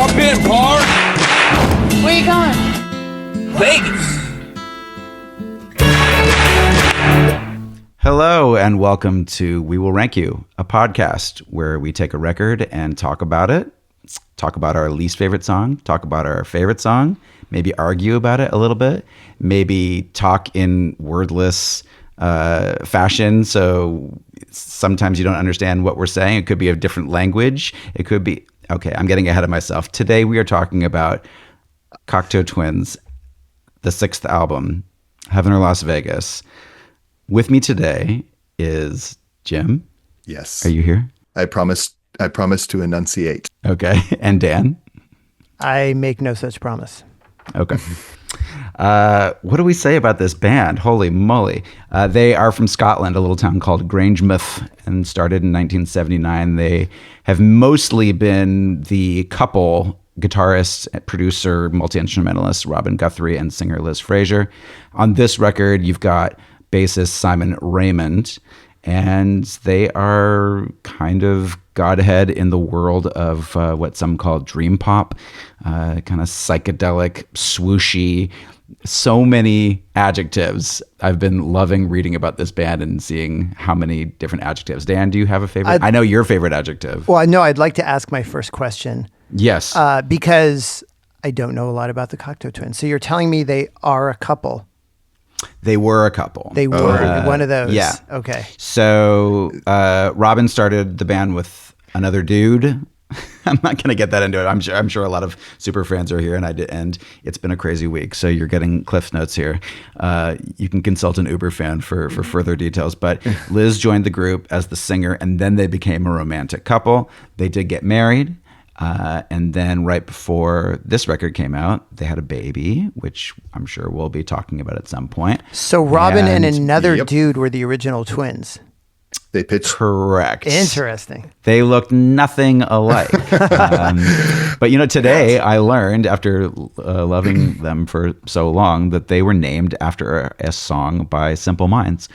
Hop in, Park. Where you going? Vegas. Hello and welcome to We Will Rank You, a podcast where we take a record and talk about it, talk about our least favorite song, talk about our favorite song, maybe argue about it a little bit, maybe talk in wordless fashion. So sometimes you don't understand what we're saying. It could be a different language. It could be, okay, I'm getting ahead of myself. Today we are talking about Cocteau Twins, the 6th album, Heaven or Las Vegas. With me today is Jim. Yes. Are you here? I promise to enunciate. Okay. And Dan? I make no such promise. Okay. What do we say about this band? Holy moly. They are from Scotland, a little town called Grangemouth, and started in 1979. They have mostly been the couple, guitarist, producer, multi-instrumentalist Robin Guthrie and singer Liz Fraser. On this record, you've got bassist Simon Raymonde, and they are kind of godhead in the world of what some call dream pop, kind of psychedelic, swooshy, so many adjectives. I've been loving reading about this band and seeing how many different adjectives. Dan, do you have a favorite? I know your favorite adjective. Well, I know I'd like to ask my first question. Yes. Because I don't know a lot about the Cocteau Twins. So you're telling me they are a couple. They were a couple. They were one of those. Yeah. Okay. So Robin started the band with another dude. I'm not going to get that into it. I'm sure a lot of super fans are here, and it's been a crazy week. So you're getting Cliff Notes here. You can consult an Uber fan for further details. But Liz joined the group as the singer, and then they became a romantic couple. They did get married. And then right before this record came out, they had a baby, which I'm sure we'll be talking about at some point. So Robin and another dude were the original twins. They pitched. Correct. Interesting. They looked nothing alike. But, today I learned, after loving them for so long, that they were named after a song by Simple Minds,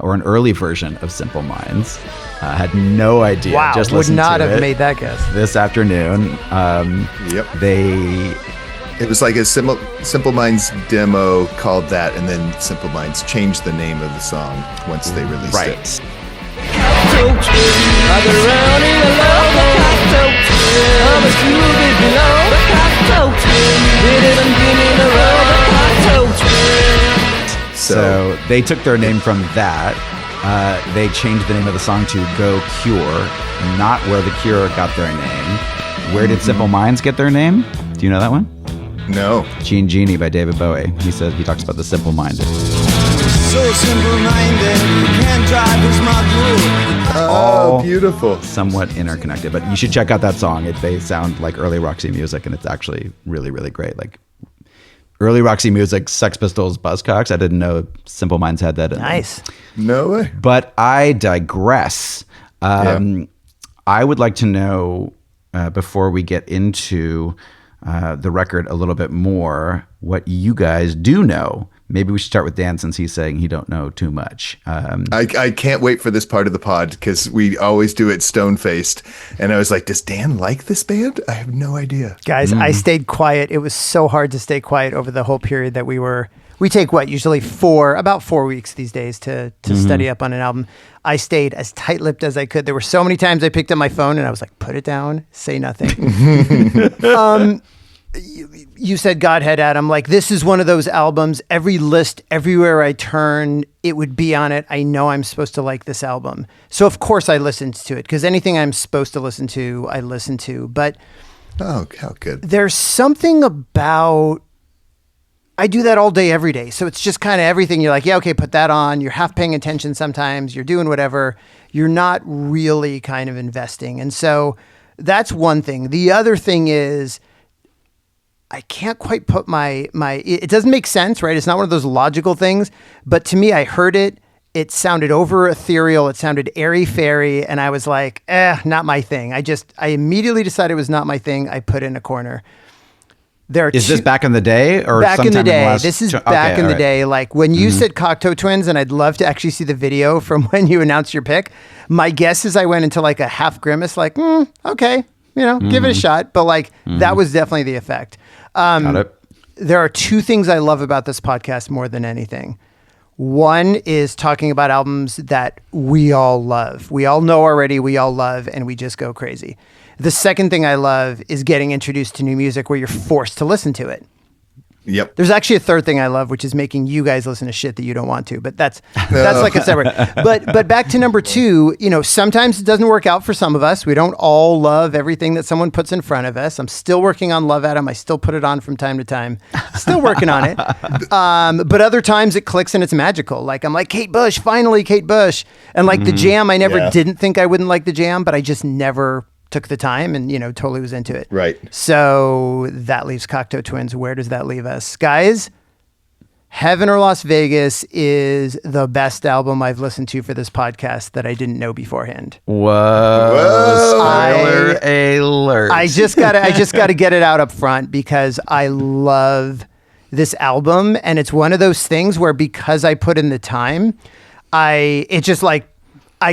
or an early version of Simple Minds. I had no idea. Wow, Just would not have made that guess. This afternoon. Yep. It was like a Simple Minds demo called that, and then Simple Minds changed the name of the song once they released it. So they took their name from that. They changed the name of the song to Go Cure, not where The Cure got their name. Where did Simple Minds get their name? Do you know that one? No. Gene Genie by David Bowie. He talks about the simple minded. So simple-minded, can't drive his module. Oh, beautiful. Somewhat interconnected, but you should check out that song. They sound like early Roxy music, and it's actually really, really great. Like early Roxy music, Sex Pistols, Buzzcocks. I didn't know Simple Minds had that in Nice. them. No way. But I digress. I would like to know, before we get into the record a little bit more, what you guys do know. Maybe we should start with Dan, since he's saying he don't know too much. I can't wait for this part of the pod, because we always do it stone-faced. And I was like, does Dan like this band? I have no idea. Guys, I stayed quiet. It was so hard to stay quiet over the whole period that we take usually about 4 weeks these days to study up on an album. I stayed as tight-lipped as I could. There were so many times I picked up my phone and I was like, put it down, say nothing. You said Godhead, Adam. Like, this is one of those albums, every list, everywhere I turn, it would be on it. I know I'm supposed to like this album. So, of course, I listened to it, because anything I'm supposed to listen to, I listen to. But oh, how good. There's something about, I do that all day, every day. So it's just kind of everything. You're like, yeah, okay, put that on. You're half paying attention sometimes. You're doing whatever. You're not really kind of investing. And so that's one thing. The other thing is, I can't quite put it doesn't make sense, right? It's not one of those logical things, but to me, I heard it. It sounded over ethereal. It sounded airy-fairy. And I was like, not my thing. I immediately decided it was not my thing. I put it in a corner. Is this back in the day or back in the day? This is back in the right. day. Like when you said Cocteau Twins, and I'd love to actually see the video from when you announced your pick. My guess is I went into like a half grimace, like, okay. give it a shot. But like that was definitely the effect. Got it. There are two things I love about this podcast more than anything. One is talking about albums that we all love. We all know already, we all love, and we just go crazy. The second thing I love is getting introduced to new music where you're forced to listen to it. Yep. There's actually a third thing I love, which is making you guys listen to shit that you don't want to, but that's like a separate. But back to number two, sometimes it doesn't work out for some of us. We don't all love everything that someone puts in front of us. I'm still working on Love Atom. I still put it on from time to time. Still working on it. But other times it clicks and it's magical. Like I'm like, Kate Bush, finally Kate Bush. And like the Jam, I never didn't think I wouldn't like the Jam, but I just never took the time and, totally was into it. Right. So that leaves Cocteau Twins. Where does that leave us? Guys, Heaven or Las Vegas is the best album I've listened to for this podcast that I didn't know beforehand. Whoa. Spoiler alert. I just gotta get it out up front because I love this album. And it's one of those things where because I put in the time, I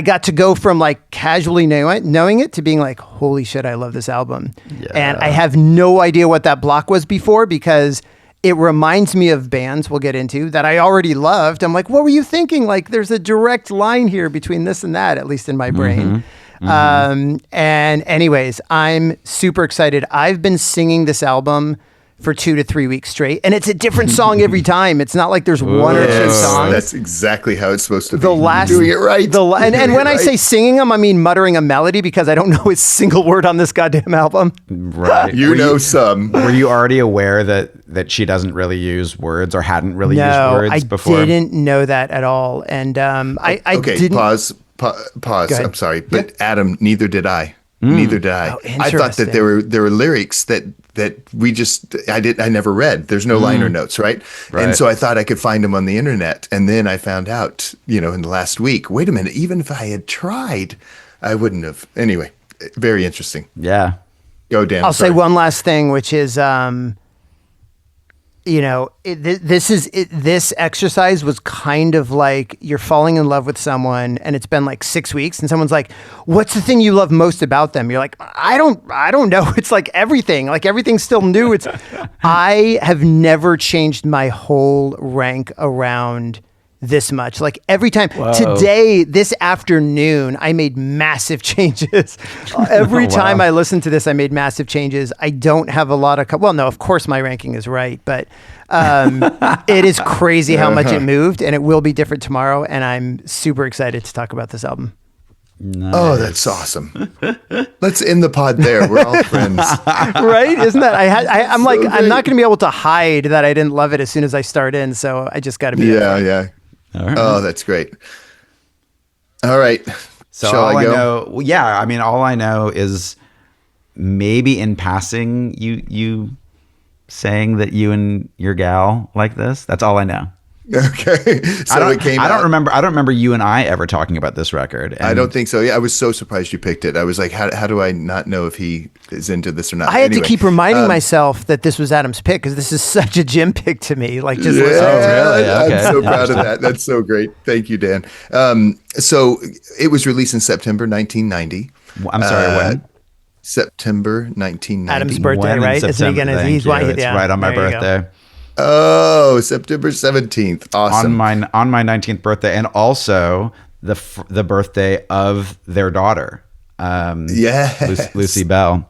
got to go from like casually knowing it to being like, holy shit, I love this album. Yeah. And I have no idea what that block was before because it reminds me of bands we'll get into that I already loved. I'm like, what were you thinking? Like there's a direct line here between this and that, at least in my brain. And anyways, I'm super excited. I've been singing this album for 2 to 3 weeks straight. And it's a different song every time. It's not like there's one or two songs. That's exactly how it's supposed to be. You're doing it right. And when I say singing them, I mean muttering a melody because I don't know a single word on this goddamn album. Right. Some. Were you already aware that she doesn't really use words or hadn't really used words before? I didn't know that at all. And I didn't. Pause. I'm sorry. But Adam, neither did I. Neither did I. Oh, I thought that there were lyrics that I never read. There's no liner notes, right? And so I thought I could find them on the internet. And then I found out, in the last week, wait a minute, even if I had tried, I wouldn't have. Anyway, very interesting. Yeah. Go, Dan. I'll say one last thing, which is, this exercise was kind of like you're falling in love with someone and it's been like 6 weeks and someone's like, what's the thing you love most about them? You're like, I don't know. It's like everything's still new. I have never changed my whole rank around this much. Like every time today, this afternoon, I made massive changes. Every time I listened to this, I made massive changes. I don't have a lot of, no, of course my ranking is right, but it is crazy how much it moved and it will be different tomorrow. And I'm super excited to talk about this album. Nice. Oh, that's awesome. Let's end the pod there. We're all friends. Right? Isn't that? I'm so like, great. I'm not going to be able to hide that I didn't love it as soon as I start in. So I just got to be. Yeah. All right. Oh, that's great. All right. So Shall all I go? know, all I know is maybe in passing you saying that you and your gal like this. That's all I know. Okay. So it came I out. don't remember you and I ever talking about this record. I don't think so. Yeah, I was so surprised you picked it. I was like, how do I not know if he is into this or not? I had to keep reminding myself that this was Adam's pick because this is such a Jim pick to me. Like just listening to it. really? Okay. I'm so proud of that. That's so great. Thank you, Dan. So it was released in September 1990. I'm sorry, when? September 1990. Adam's birthday, When in right? Isn't he September? gonna? Thank He's you. why? It's Yeah, right on my there you go. birthday. Oh, September 17th. Awesome. On my 19th birthday, and also the birthday of their daughter, Yes. Lucy Belle.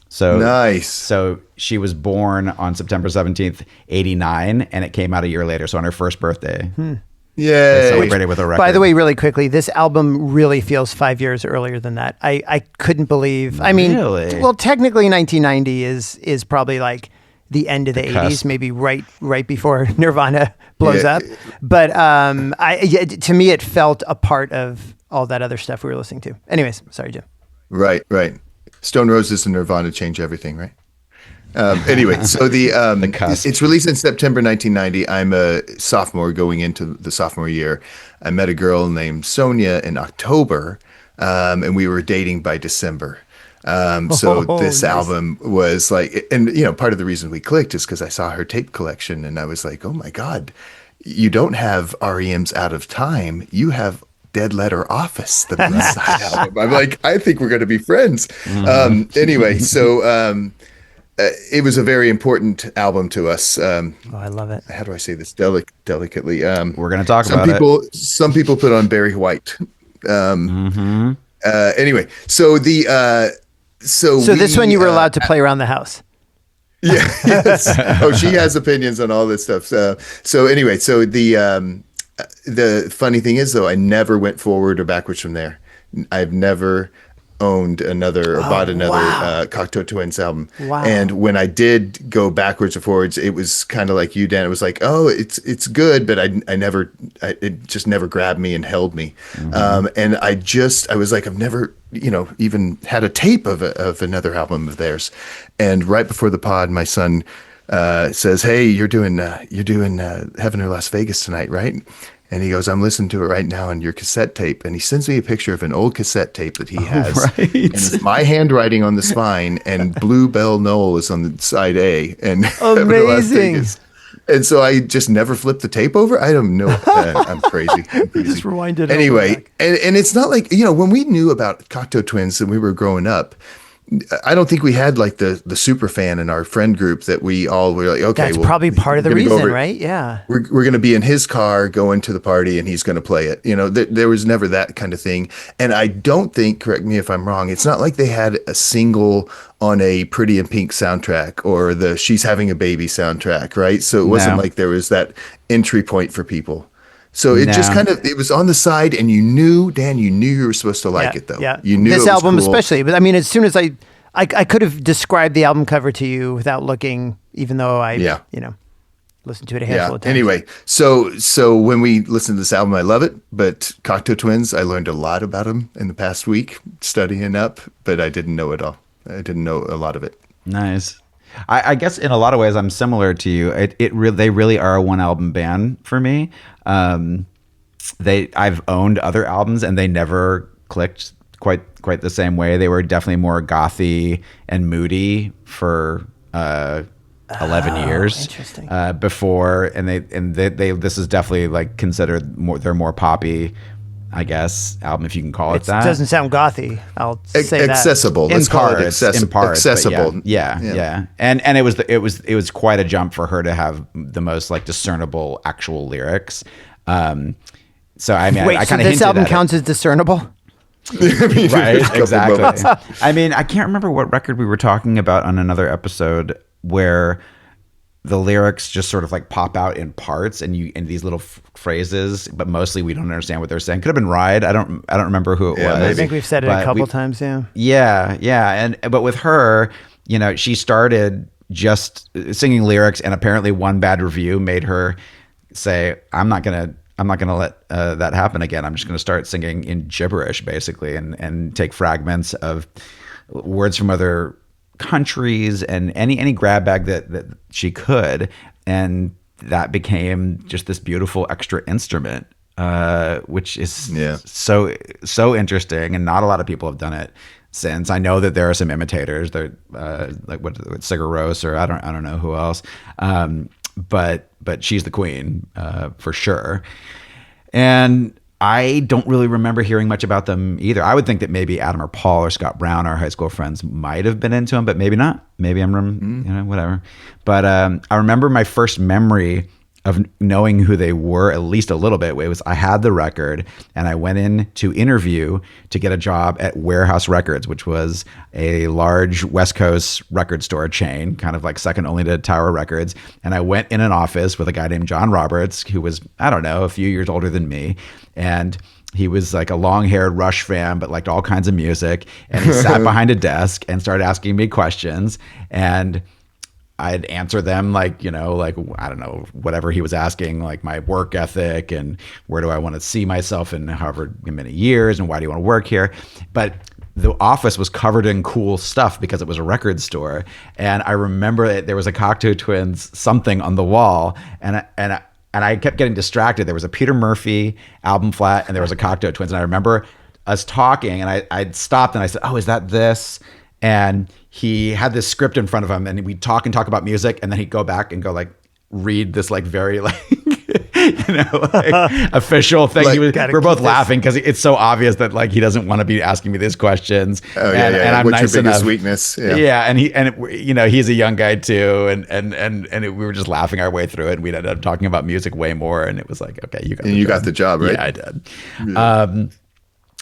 So Nice. So she was born on September 17th, 89, and it came out a year later. So on her first birthday, they Yay. celebrated with a record. By the way, really quickly, this album really feels 5 years earlier than that. I couldn't believe. I mean, Really? well, technically, 1990 is probably like the end of the 80s, cusp. maybe right before Nirvana blows Yeah. up. But to me, it felt a part of all that other stuff we were listening to. Anyways, sorry, Jim. Right. Stone Roses and Nirvana change everything, right? Anyway, so the cusp. it's released in September 1990. I'm a sophomore going into the sophomore year. I met a girl named Sonia in October, and we were dating by December. So this nice. album was like, and part of the reason we clicked is because I saw her tape collection, and I was like, oh my God, you don't have REM's Out of Time, you have Dead Letter Office, the West Side album. I'm like, I think we're going to be friends. Anyway, so it was a very important album to us. I love it. How do I say this delicately? We're going to talk about it. Some people put on Barry White. Anyway, so this one you were allowed to play around the house. Yeah. Yes. Oh, she has opinions on all this stuff. So anyway, so the funny thing is, though, I never went forward or backwards from there. I've never owned another or bought another Cocteau Twins album. Wow. And when I did go backwards or forwards, it was kind of like you, Dan. It was like, oh, it's good, but it just never grabbed me and held me. And I was like, I've never, even had a tape of another album of theirs. And right before the pod, my son says, "Hey, you're doing Heaven or Las Vegas tonight, right?" And he goes, "I'm listening to it right now on your cassette tape." And he sends me a picture of an old cassette tape that he has. Right. And it's my handwriting on the spine, and Blue Bell Knoll is on the side A. And amazing. And so I just never flipped the tape over. I don't know. I'm crazy. Just rewind it. Anyway, and it's not like, when we knew about Cocteau Twins and we were growing up, I don't think we had like the super fan in our friend group that we all were like, okay, that's probably part of the reason, right? Yeah. We're going to be in his car going to the party and he's going to play it. There was never that kind of thing. And I don't think, correct me if I'm wrong, it's not like they had a single on a Pretty in Pink soundtrack or the She's Having a Baby soundtrack, right? So it wasn't like there was that entry point for people. So it just it was on the side, and Dan, you knew you were supposed to like it, though. Yeah, you knew this it was album cool. especially. But I mean, as soon as I could have described the album cover to you without looking, even though I, listened to it a handful of times. Anyway, so when we listen to this album, I love it. But Cocteau Twins, I learned a lot about them in the past week studying up, but I didn't know it all. I didn't know a lot of it. Nice. I guess in a lot of ways I'm similar to you. They really are a one album band for me. I've owned other albums and they never clicked quite the same way. They were definitely more gothy and moody for 11 years before, and they this is definitely like considered more. They're more poppy, I guess, album, if you can call it that. It doesn't sound gothy. I'll say accessible. that. Let's call it accessible. Yeah. And it was quite a jump for her to have the most like discernible actual lyrics. So I mean, wait, I kind of this album counts as discernible? Right, exactly. I mean, I can't remember what record we were talking about on another episode where the lyrics just sort of like pop out in parts and these little phrases, but mostly we don't understand what they're saying. Could have been Ride. I don't remember who it was. I think we've said it a couple times. Yeah. But with her, she started just singing lyrics, and apparently one bad review made her say, I'm not gonna let that happen again. I'm just gonna start singing in gibberish, basically, and take fragments of words from other countries and any grab bag that she could, and that became just this beautiful extra instrument, which is so interesting, and not a lot of people have done it since. I know that there are some imitators. They're like what Sigur Rós, or I don't know who else, but she's the queen for sure. And I don't really remember hearing much about them either. I would think that maybe Adam or Paul or Scott Brown, our high school friends, might have been into them, but maybe not. Maybe I'm whatever. But I remember my first memory of knowing who they were at least a little bit. It was, I had the record and I went in to interview to get a job at Warehouse Records, which was a large West Coast record store chain, kind of like second only to Tower Records. And I went in an office with a guy named John Roberts, who was, I don't know, a few years older than me. And he was like a long-haired Rush fan, but liked all kinds of music. And he sat behind a desk and started asking me questions. And I'd answer them like, I don't know, whatever he was asking, like my work ethic and where do I want to see myself in however many years and why do you want to work here? But the office was covered in cool stuff because it was a record store. And I remember that there was a Cocteau Twins something on the wall, and I kept getting distracted. There was a Peter Murphy album flat and there was a Cocteau Twins. And I remember us talking, and I'd stopped and I said, oh, is that this? And he had this script in front of him, and we'd talk about music, and then he'd go back and go like read this like very like official thing. Like, We're both laughing because it's so obvious that like he doesn't want to be asking me these questions. Oh and I'm What's nice your biggest enough. weakness? He's a young guy too, and we were just laughing our way through it. And we ended up talking about music way more, and it was like, okay, you got the job, right? Yeah, I did. Yeah.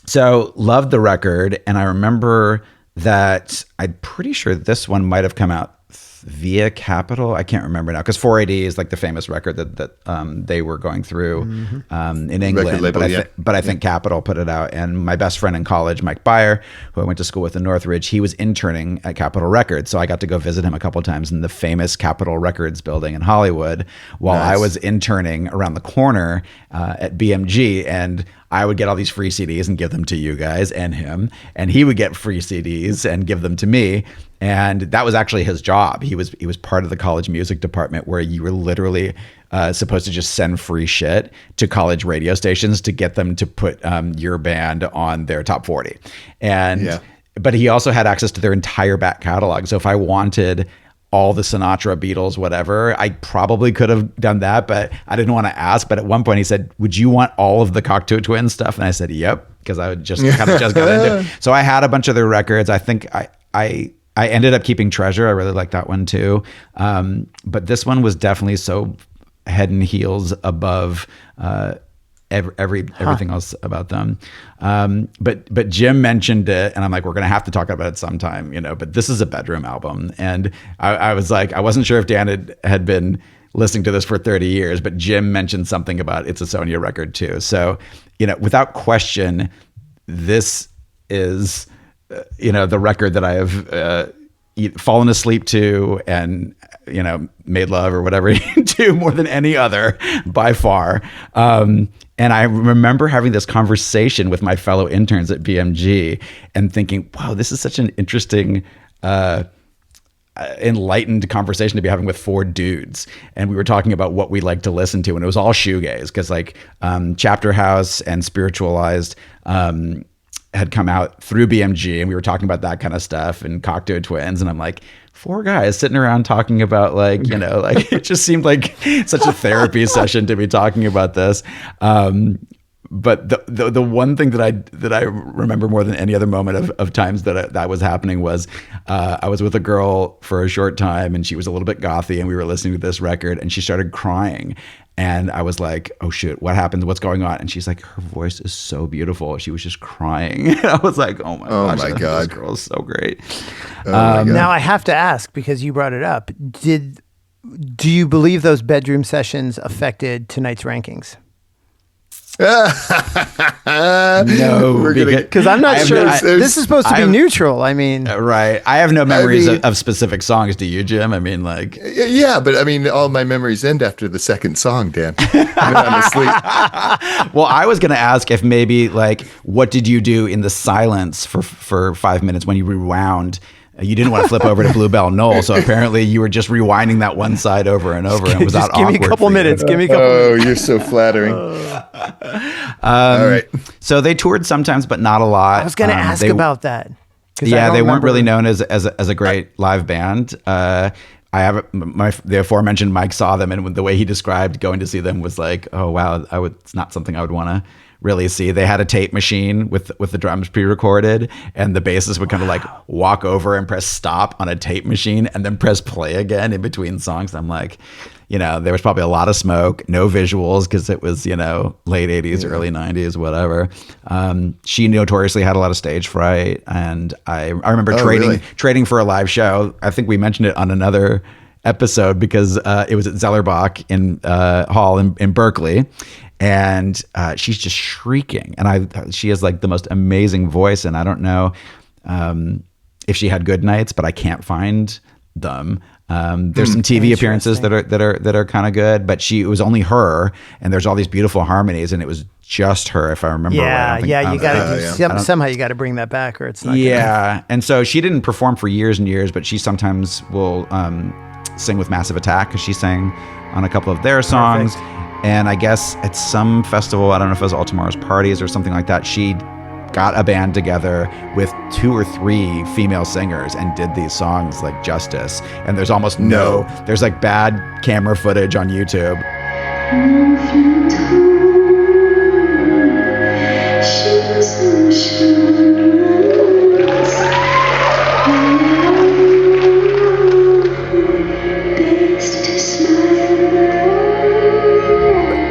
So loved the record, and I remember that I'm pretty sure this one might have come out via Capitol. I can't remember now because 4AD is like the famous record that they were going through in England. Label, but I think Capitol put it out. And my best friend in college, Mike Byer, who I went to school with in Northridge, he was interning at Capitol Records. So I got to go visit him a couple of times in the famous Capitol Records building in Hollywood while I was interning around the corner at BMG. And I would get all these free CDs and give them to you guys and him, and he would get free CDs and give them to me. And that was actually his job. He was part of the college music department where you were literally supposed to just send free shit to college radio stations to get them to put your band on their top 40. But he also had access to their entire back catalog. So if I wanted all the Sinatra, Beatles, whatever, I probably could have done that, but I didn't want to ask. But at one point he said, would you want all of the Cocteau Twins stuff? And I said, yep, because I would just kind of just got into it. So I had a bunch of their records. I think I ended up keeping Treasure. I really liked that one too. But this one was definitely so head and heels above everything else about them. But Jim mentioned it, and I'm like, we're gonna have to talk about it sometime, but this is a bedroom album. And I was like, I wasn't sure if Dan had been listening to this for 30 years, but Jim mentioned something about It's a Sonia record too. So, without question, this is, the record that I have fallen asleep to and, made love or whatever to more than any other by far. And I remember having this conversation with my fellow interns at BMG and thinking, wow, this is such an interesting, enlightened conversation to be having with four dudes. And we were talking about what we like to listen to. And it was all shoegaze because like Chapter House and Spiritualized had come out through BMG. And we were talking about that kind of stuff and Cocteau Twins. And I'm like, four guys sitting around talking about like, it just seemed like such a therapy session to be talking about this. But the one thing that I remember more than any other moment of times that was happening was I was with a girl for a short time and she was a little bit gothy and we were listening to this record and she started crying. And I was like, oh shoot, what happened? What's going on? And she's like, her voice is so beautiful. She was just crying. And I was like, oh my God, this girl is so great. Now I have to ask, because you brought it up, do you believe those bedroom sessions affected tonight's rankings? No, because I'm not sure. This is supposed to be neutral. I mean, right. I have no memories of specific songs. Do you, Jim? I mean, like, yeah, but I mean, all my memories end after the second song, Dan. I'm asleep. Well, I was going to ask if maybe like, what did you do in the silence for 5 minutes when you rewound? You didn't want to flip over to Bluebell Knoll, so apparently you were just rewinding that one side over and over, and it was that awkward. Give me a couple minutes. Oh, you're so flattering. All right. So they toured sometimes, but not a lot. I was going to ask about that. Yeah, they weren't really known as a great live band. I have the aforementioned Mike saw them, and the way he described going to see them was like, oh wow, it's not something I would want to really see. They had a tape machine with the drums pre-recorded, and the bassist would kind of like walk over and press stop on a tape machine and then press play again in between songs. I'm like, there was probably a lot of smoke, no visuals because it was, late 80s, early 90s, whatever. She notoriously had a lot of stage fright, and I remember trading for a live show. I think we mentioned it on another episode because it was at Zellerbach in Hall in Berkeley. And she's just shrieking, and she has like the most amazing voice. And I don't know if she had good nights, but I can't find them. There's some TV appearances that are kind of good, but it was only her, and there's all these beautiful harmonies, and it was just her, if I remember right. You got to somehow you got to bring that back, or it's not. Yeah, and so she didn't perform for years and years, but she sometimes will sing with Massive Attack because she sang on a couple of their songs. Perfect. And I guess at some festival, I don't know if it was All Tomorrow's Parties or something like that, she got a band together with 2 or 3 female singers and did these songs like justice. And there's almost there's like bad camera footage on YouTube.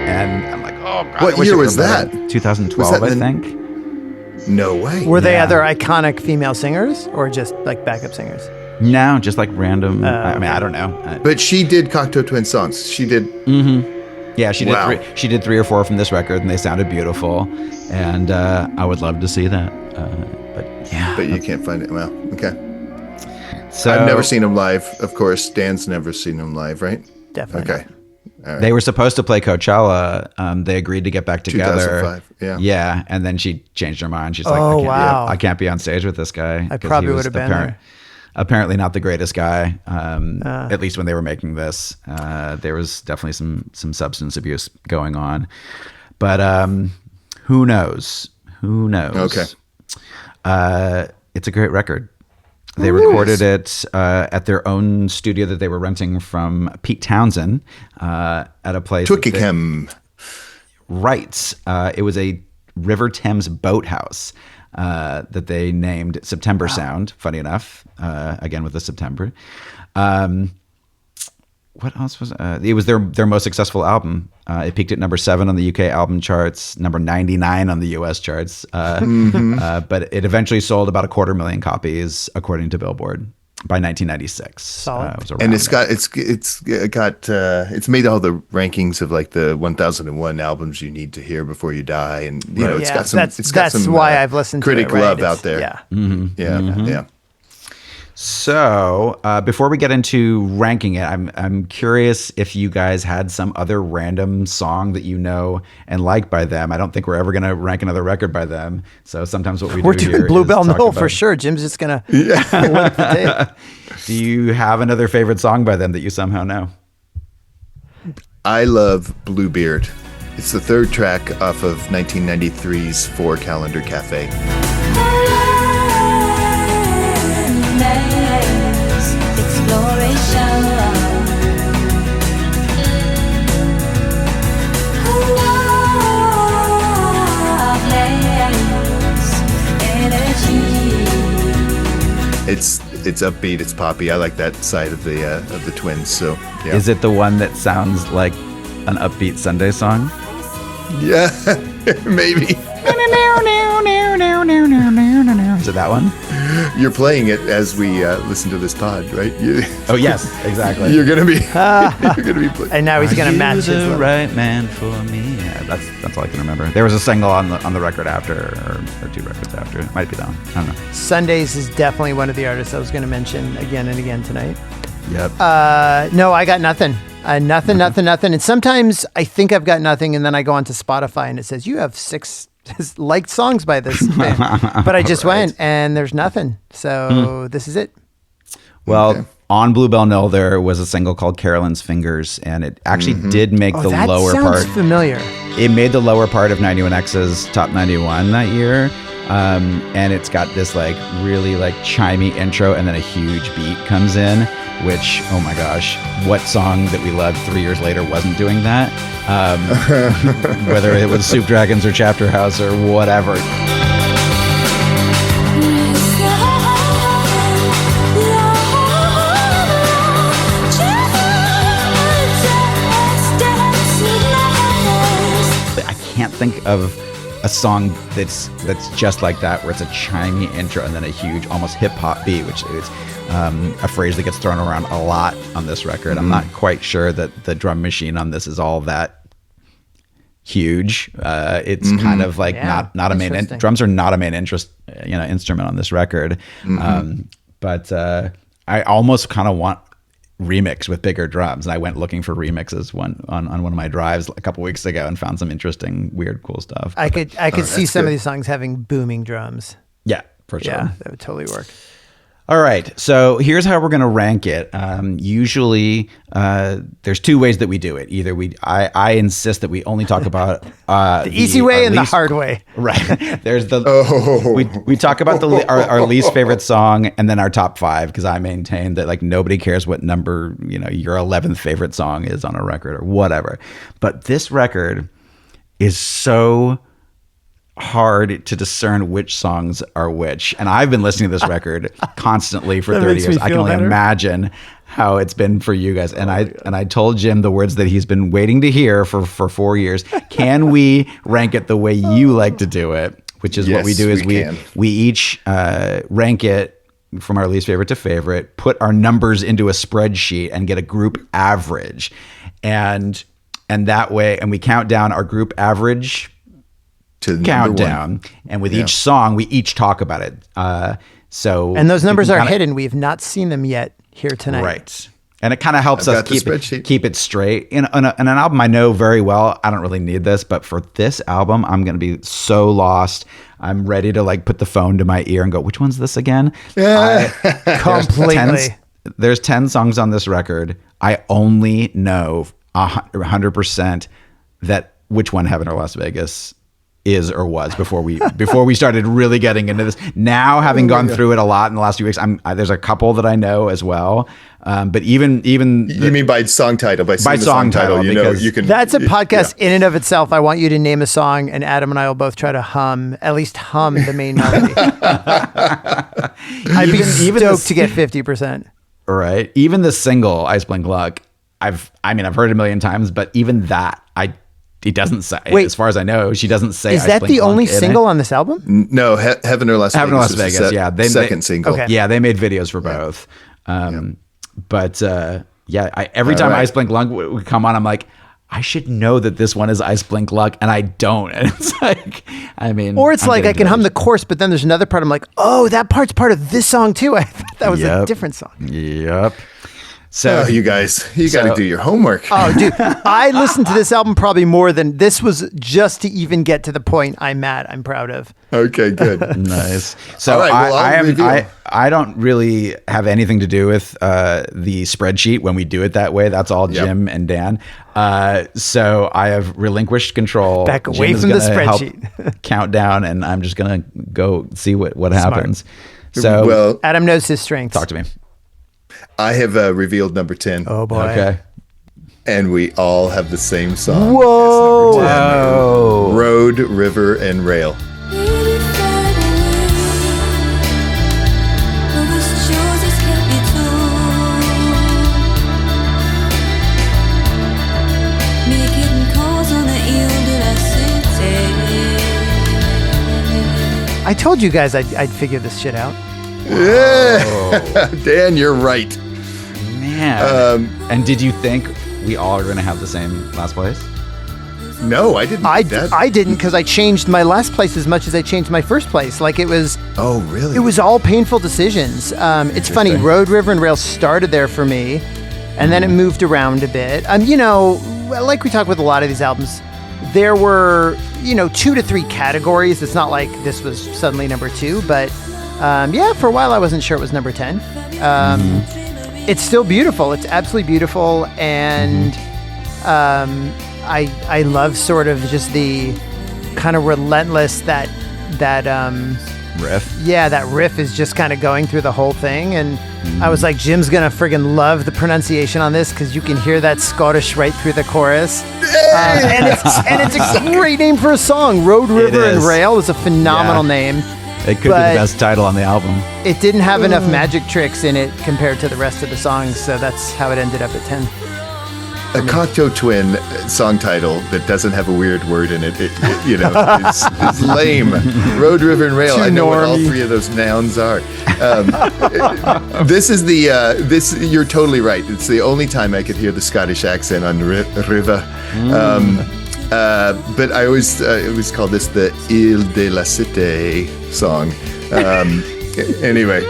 And I'm like, oh God. What year was that? 2012, Was that I the- think. No way. Were they Yeah. other iconic female singers or just like backup singers? No, just like random. I mean, I don't know. But she did Cocteau Twin songs. She did. Yeah, she Wow. did. She did 3 or 4 from this record, and they sounded beautiful. And I would love to see that. But yeah, But you can't find it. Well, okay. so I've never seen them live. Of course, Dan's never seen them live, right? Definitely. Okay. They were supposed to play Coachella. They agreed to get back together. 2005, yeah. Yeah, and then she changed her mind. She's like, Oh, I can't, wow. I can't be on stage with this guy. I 'cause probably he was would have been there. Apparently not the greatest guy. At least when they were making this, there was definitely some substance abuse going on. But who knows? Who knows? Okay. It's a great record. They recorded it at their own studio that they were renting from Pete Townsend at a place. Twickenham. Right. It was a River Thames boathouse that they named September Sound. Funny enough, again with the September. What else was it? Was their most successful album. It peaked at number 7 on the UK album charts, number 99 on the US charts. But it eventually sold about 250,000 copies, according to Billboard, by 1996. Solid. It was And around it's there. it's made all the rankings of like the 1001 albums you need to hear before you die, and you know it's Yeah, got some. that's- It's got that's some why I've listened to critic it, right? love It's- out there. yeah. Yeah. So before we get into ranking it, I'm curious if you guys had some other random song that you know and like by them. I don't think we're ever going to rank another record by them. So sometimes what We're do doing here is Bluebell talk Knoll about- for sure. Jim's just gonna lick the tape. Do you have another favorite song by them that you somehow know? I love Bluebeard. It's the 3rd track off of 1993's 4 Calendar Cafe. It's upbeat, it's poppy. I like that side of the Twins. So yeah, Is it the one that sounds like an upbeat Sunday song? yeah, maybe. Is it that one? You're playing it as we listen to this pod, right? Oh yes, exactly. You're gonna be you're gonna be playing. And now he's gonna match his the little- right man for me. Yeah, that's all I can remember. There was a single on the record after, or 2 records after. It might be that one. I don't know. Sundays is definitely one of the artists I was going to mention again and again tonight. Yep. No, I got nothing. Nothing. And sometimes I think I've got nothing, and then I go onto Spotify and it says you have 6 liked songs by this band. But I just went and there's nothing. So this is it. Well, Okay. on Bluebell Knoll, there was a single called Carolyn's Fingers, and it actually did make the that lower sounds part. familiar. It made the lower part of 91X's top 91 that year. And it's got this like really like chimey intro, and then a huge beat comes in, which, oh my gosh, what song that we loved 3 years later wasn't doing that? Whether it was Soup Dragons or Chapter House or whatever. I can't think of a song that's just like that, where it's a chimey intro and then a huge, almost hip hop beat, which is a phrase that gets thrown around a lot on this record. I'm not quite sure that the drum machine on this is all that huge. It's kind of like Yeah, not a main. interesting. Drums are not a main instrument on this record. But I almost kind of want remix with bigger drums, and I went looking for remixes on one of my drives a couple weeks ago and found some interesting, weird, cool stuff. I could see that's some of good. these songs having booming drums. Yeah, for sure. Yeah, that would totally work. All right, so here's how we're going to rank it. Usually, there's two ways that we do it. Either I insist that we only talk about the easy way and the hard way. Right. There's we talk about our least favorite song and then our top 5, because I maintain that like nobody cares what number your 11th favorite song is on a record or whatever. But this record is so hard to discern which songs are which, and I've been listening to this record constantly for 30 years. I can only imagine how it's been for you guys. And I told Jim the words that he's been waiting to hear for 4 years. Can we rank it the way you like to do it? Which is what we do is we each rank it from our least favorite to favorite, put our numbers into a spreadsheet and get a group average, and that way, and we count down our group average to countdown, and with each song we each talk about it. And those numbers are hidden. We've not seen them yet here tonight. Right. And it kind of helps us keep it straight. In an album I know very well, I don't really need this, but for this album, I'm going to be so lost. I'm ready to like put the phone to my ear and go, which one's this again? Completely. There's 10 songs on this record. I only know 100% that which one Heaven or Las Vegas is or was before we started really getting into this. Now, having gone through it a lot in the last few weeks, there's a couple that I know as well. But even you mean by song title, by song title, you can. That's a podcast in and of itself. I want you to name a song, and Adam and I will both try to at least hum the main melody. I'd be stoked to get 50%. Right. Even the single Iceblink Luck, I've heard it a million times, but even that it doesn't say. Wait, as far as I know, she doesn't say. Is that the only single on this album? No, Heaven or Las Vegas. Heaven or Las Vegas. Yeah, second single. Okay. Yeah, they made videos for both. But every time Iceblink Luck would come on, I'm like, I should know that this one is Iceblink Luck, and I don't. And it's like, or it's like I can hum the chorus, but then there's another part. I'm like, oh, that part's part of this song too. I thought that was a different song. Yep. So you guys, got to do your homework. Oh, dude, I listened to this album probably more than this was just to even get to the point I'm proud of. Okay, good. Nice. So all right, well, I don't really have anything to do with the spreadsheet when we do it that way. That's all Jim and Dan. So I have relinquished control. Back away from the spreadsheet. Countdown, and I'm just going to go see what happens. So Adam knows his strengths. Talk to me. I have revealed number 10. Oh boy. Okay. And we all have the same song. Whoa. As number 10. Road, River, and Rail. I told you guys I'd figure this shit out. Yeah. Dan, you're right. Man. And did you think we all are going to have the same last place? No, I didn't. I didn't, because I changed my last place as much as I changed my first place. Like it was. Oh, really? It was all painful decisions. It's funny. Road, River, and Rail started there for me, and then it moved around a bit. Like we talk with a lot of these albums, there were 2 to 3 categories. It's not like this was suddenly number 2, but for a while I wasn't sure it was number 10. It's still beautiful. It's absolutely beautiful, and I love sort of just the kind of relentless that riff. Yeah, that riff is just kind of going through the whole thing, and I was like, Jim's gonna friggin' love the pronunciation on this, because you can hear that Scottish right through the chorus. And it's a great name for a song. Road, River, and Rail is a phenomenal name. It could be the best title on the album. It didn't have enough magic tricks in it compared to the rest of the songs, so that's how it ended up at 10. A Cocteau twin song title that doesn't have a weird word in it, it's lame. Road, River, and Rail. I know what all 3 of those nouns are. This is you're totally right. It's the only time I could hear the Scottish accent on River. But I always call this the Ile de la Cité song. Anyway.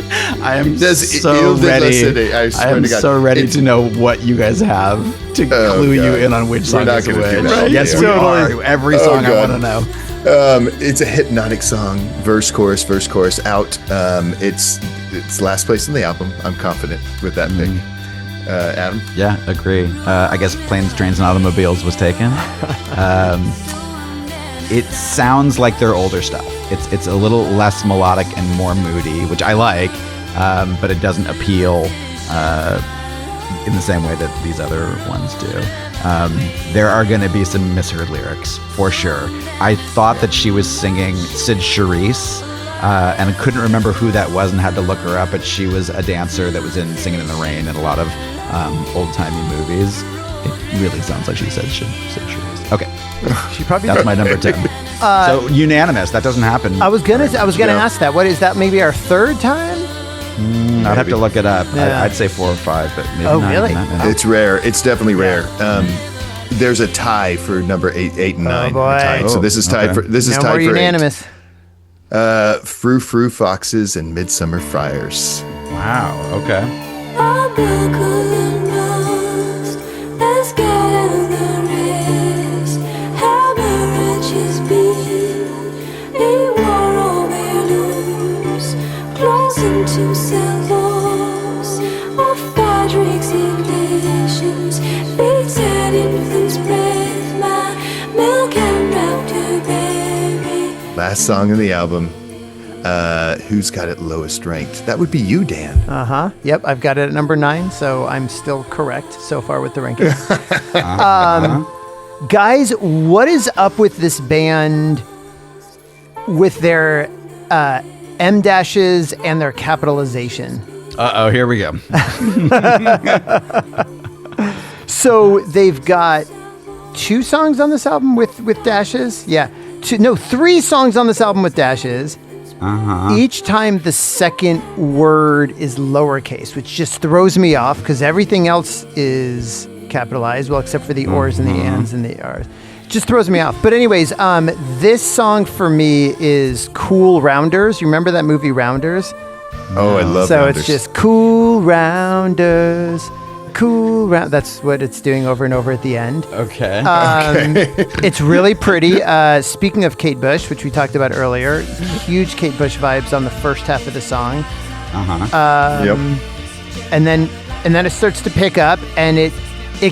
I am so ready. I am so ready to know what you guys have to clue you in on which song is which. Yes, we are. Every song I want to know. It's a hypnotic song. Verse, chorus, out. it's last place in the album. I'm confident with that pick. Adam? Yeah, agree. I guess Planes, Trains, and Automobiles was taken. It sounds like their older stuff. It's a little less melodic and more moody, which I like, but it doesn't appeal in the same way that these other ones do. There are going to be some misheard lyrics, for sure. I thought that she was singing Sid Charisse, and I couldn't remember who that was and had to look her up, but she was a dancer that was in Singing in the Rain in a lot of old-timey movies. It really sounds like she said Sid Charisse. Okay. She probably That's did. my number 10. So unanimous. That doesn't happen. I was gonna ask that. What is that? Maybe our third time? I'd have to look it up. Yeah. I'd say 4 or 5, but maybe Oh, not really? even that. It's rare. It's definitely rare. There's a tie for number 8 and 9. boy. Tied. So this is tied Okay. for this is No tied more for unanimous. 8. Frou-Frou Foxes and Midsummer Friars. Wow. Okay. I buckle and rust, let's gather rest. Hemorrhages be, war over loose, close into cellulose, or fabrics ignitions, beats and infants breath, my milk and raptor baby. Last song in the album. Who's got it lowest ranked? That would be you, Dan. Yep, I've got it at number 9, so I'm still correct so far with the ranking. Guys, what is up with this band with their M dashes and their capitalization? Uh-oh, here we go. So they've got 2 songs on this album with dashes. Yeah, 3 songs on this album with dashes. Each time the second word is lowercase, which just throws me off because everything else is capitalized, well, except for the ors and the ands and the r's. Just throws me off. But anyways, this song for me is Cool Rounders. You remember that movie Rounders? Oh, I love So Rounders. it's just Cool Rounders. Cool round. That's what it's doing over and over at the end. Okay. It's really pretty. Speaking of Kate Bush, which we talked about earlier, huge Kate Bush vibes on the first half of the song, Yep. and then it starts to pick up, and it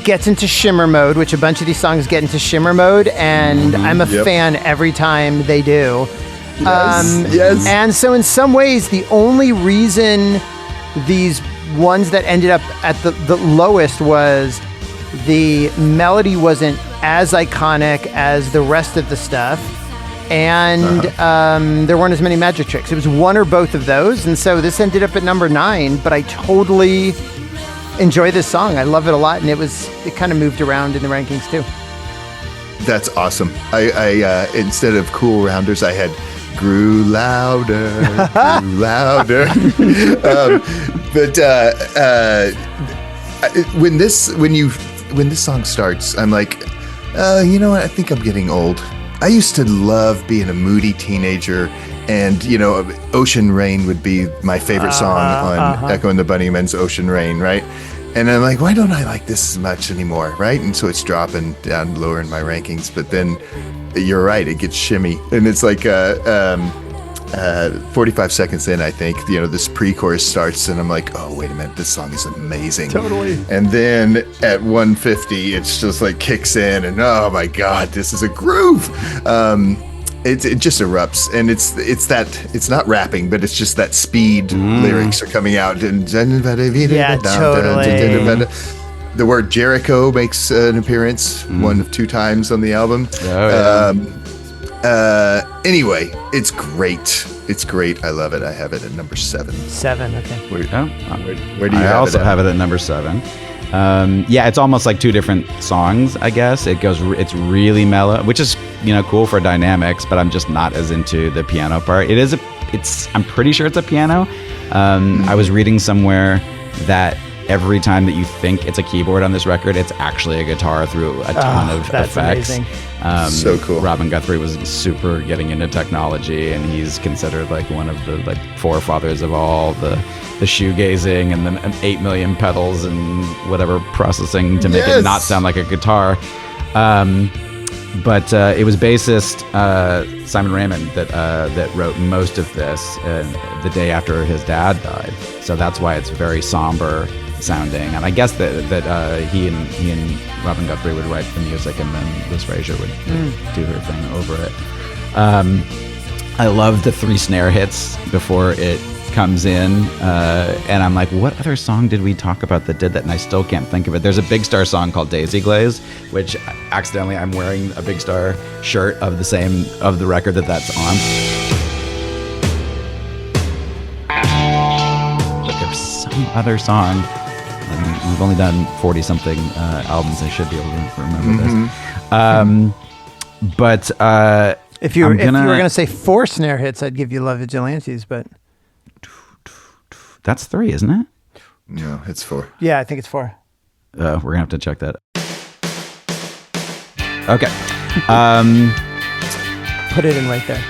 gets into shimmer mode, which a bunch of these songs get into shimmer mode, and I'm a Yep. fan every time they do. Yes. And so in some ways, the only reason these ones that ended up at the lowest was the melody wasn't as iconic as the rest of the stuff, and there weren't as many magic tricks. It was one or both of those, and so this ended up at number 9, but I totally enjoy this song. I love it a lot, and it kind of moved around in the rankings too. That's awesome. I instead of Cool Rounders, I had grew louder, grew louder. When this song starts, I'm like, you know what? I think I'm getting old. I used to love being a moody teenager, and Ocean Rain would be my favorite song on Echo and the Bunnymen's Ocean Rain, right? And I'm like, why don't I like this as much anymore, right? And so it's dropping down lower in my rankings. But then you're right, it gets shimmy, and it's like 45 seconds in, I think, this pre-chorus starts, and I'm like, oh, wait a minute, this song is amazing. Totally. And then at 150, it's just like kicks in, and oh my God, this is a groove. It just erupts, and it's not rapping, but it's just that speed lyrics are coming out. Yeah, totally. The word Jericho makes an appearance 1 of 2 times on the album. Anyway, it's great. It's great. I love it. I have it at number 7. 7, okay. Where do you I have also it at? have it at number 7. Yeah, it's almost like 2 different songs, I guess. It's really mellow, which is cool for dynamics, but I'm just not as into the piano part. I'm pretty sure it's a piano. I was reading somewhere that every time that you think it's a keyboard on this record, it's actually a guitar through a ton of that's effects. amazing. So cool. Robin Guthrie was super getting into technology, and he's considered like one of the forefathers of all the shoegazing and the 8 million pedals and whatever processing to make it not sound like a guitar. But it was bassist Simon Raymonde that wrote most of this the day after his dad died. So that's why it's very somber sounding. And I guess that he and Robin Guthrie would write the music, and then Liz Fraser would do her thing over it. I love the 3 snare hits before it comes in, and I'm like, what other song did we talk about that did that? And I still can't think of it. There's a Big Star song called Daisy Glaze, which accidentally I'm wearing a Big Star shirt of the record that's on. But there's some other song. I mean, we've only done 40-something albums. I should be able to remember this. But if you were gonna say 4 snare hits, I'd give you Love Vigilantes, but that's 3, isn't it? No, it's 4. Yeah, I think it's 4. We're gonna have to check that. Okay. Put it in right there.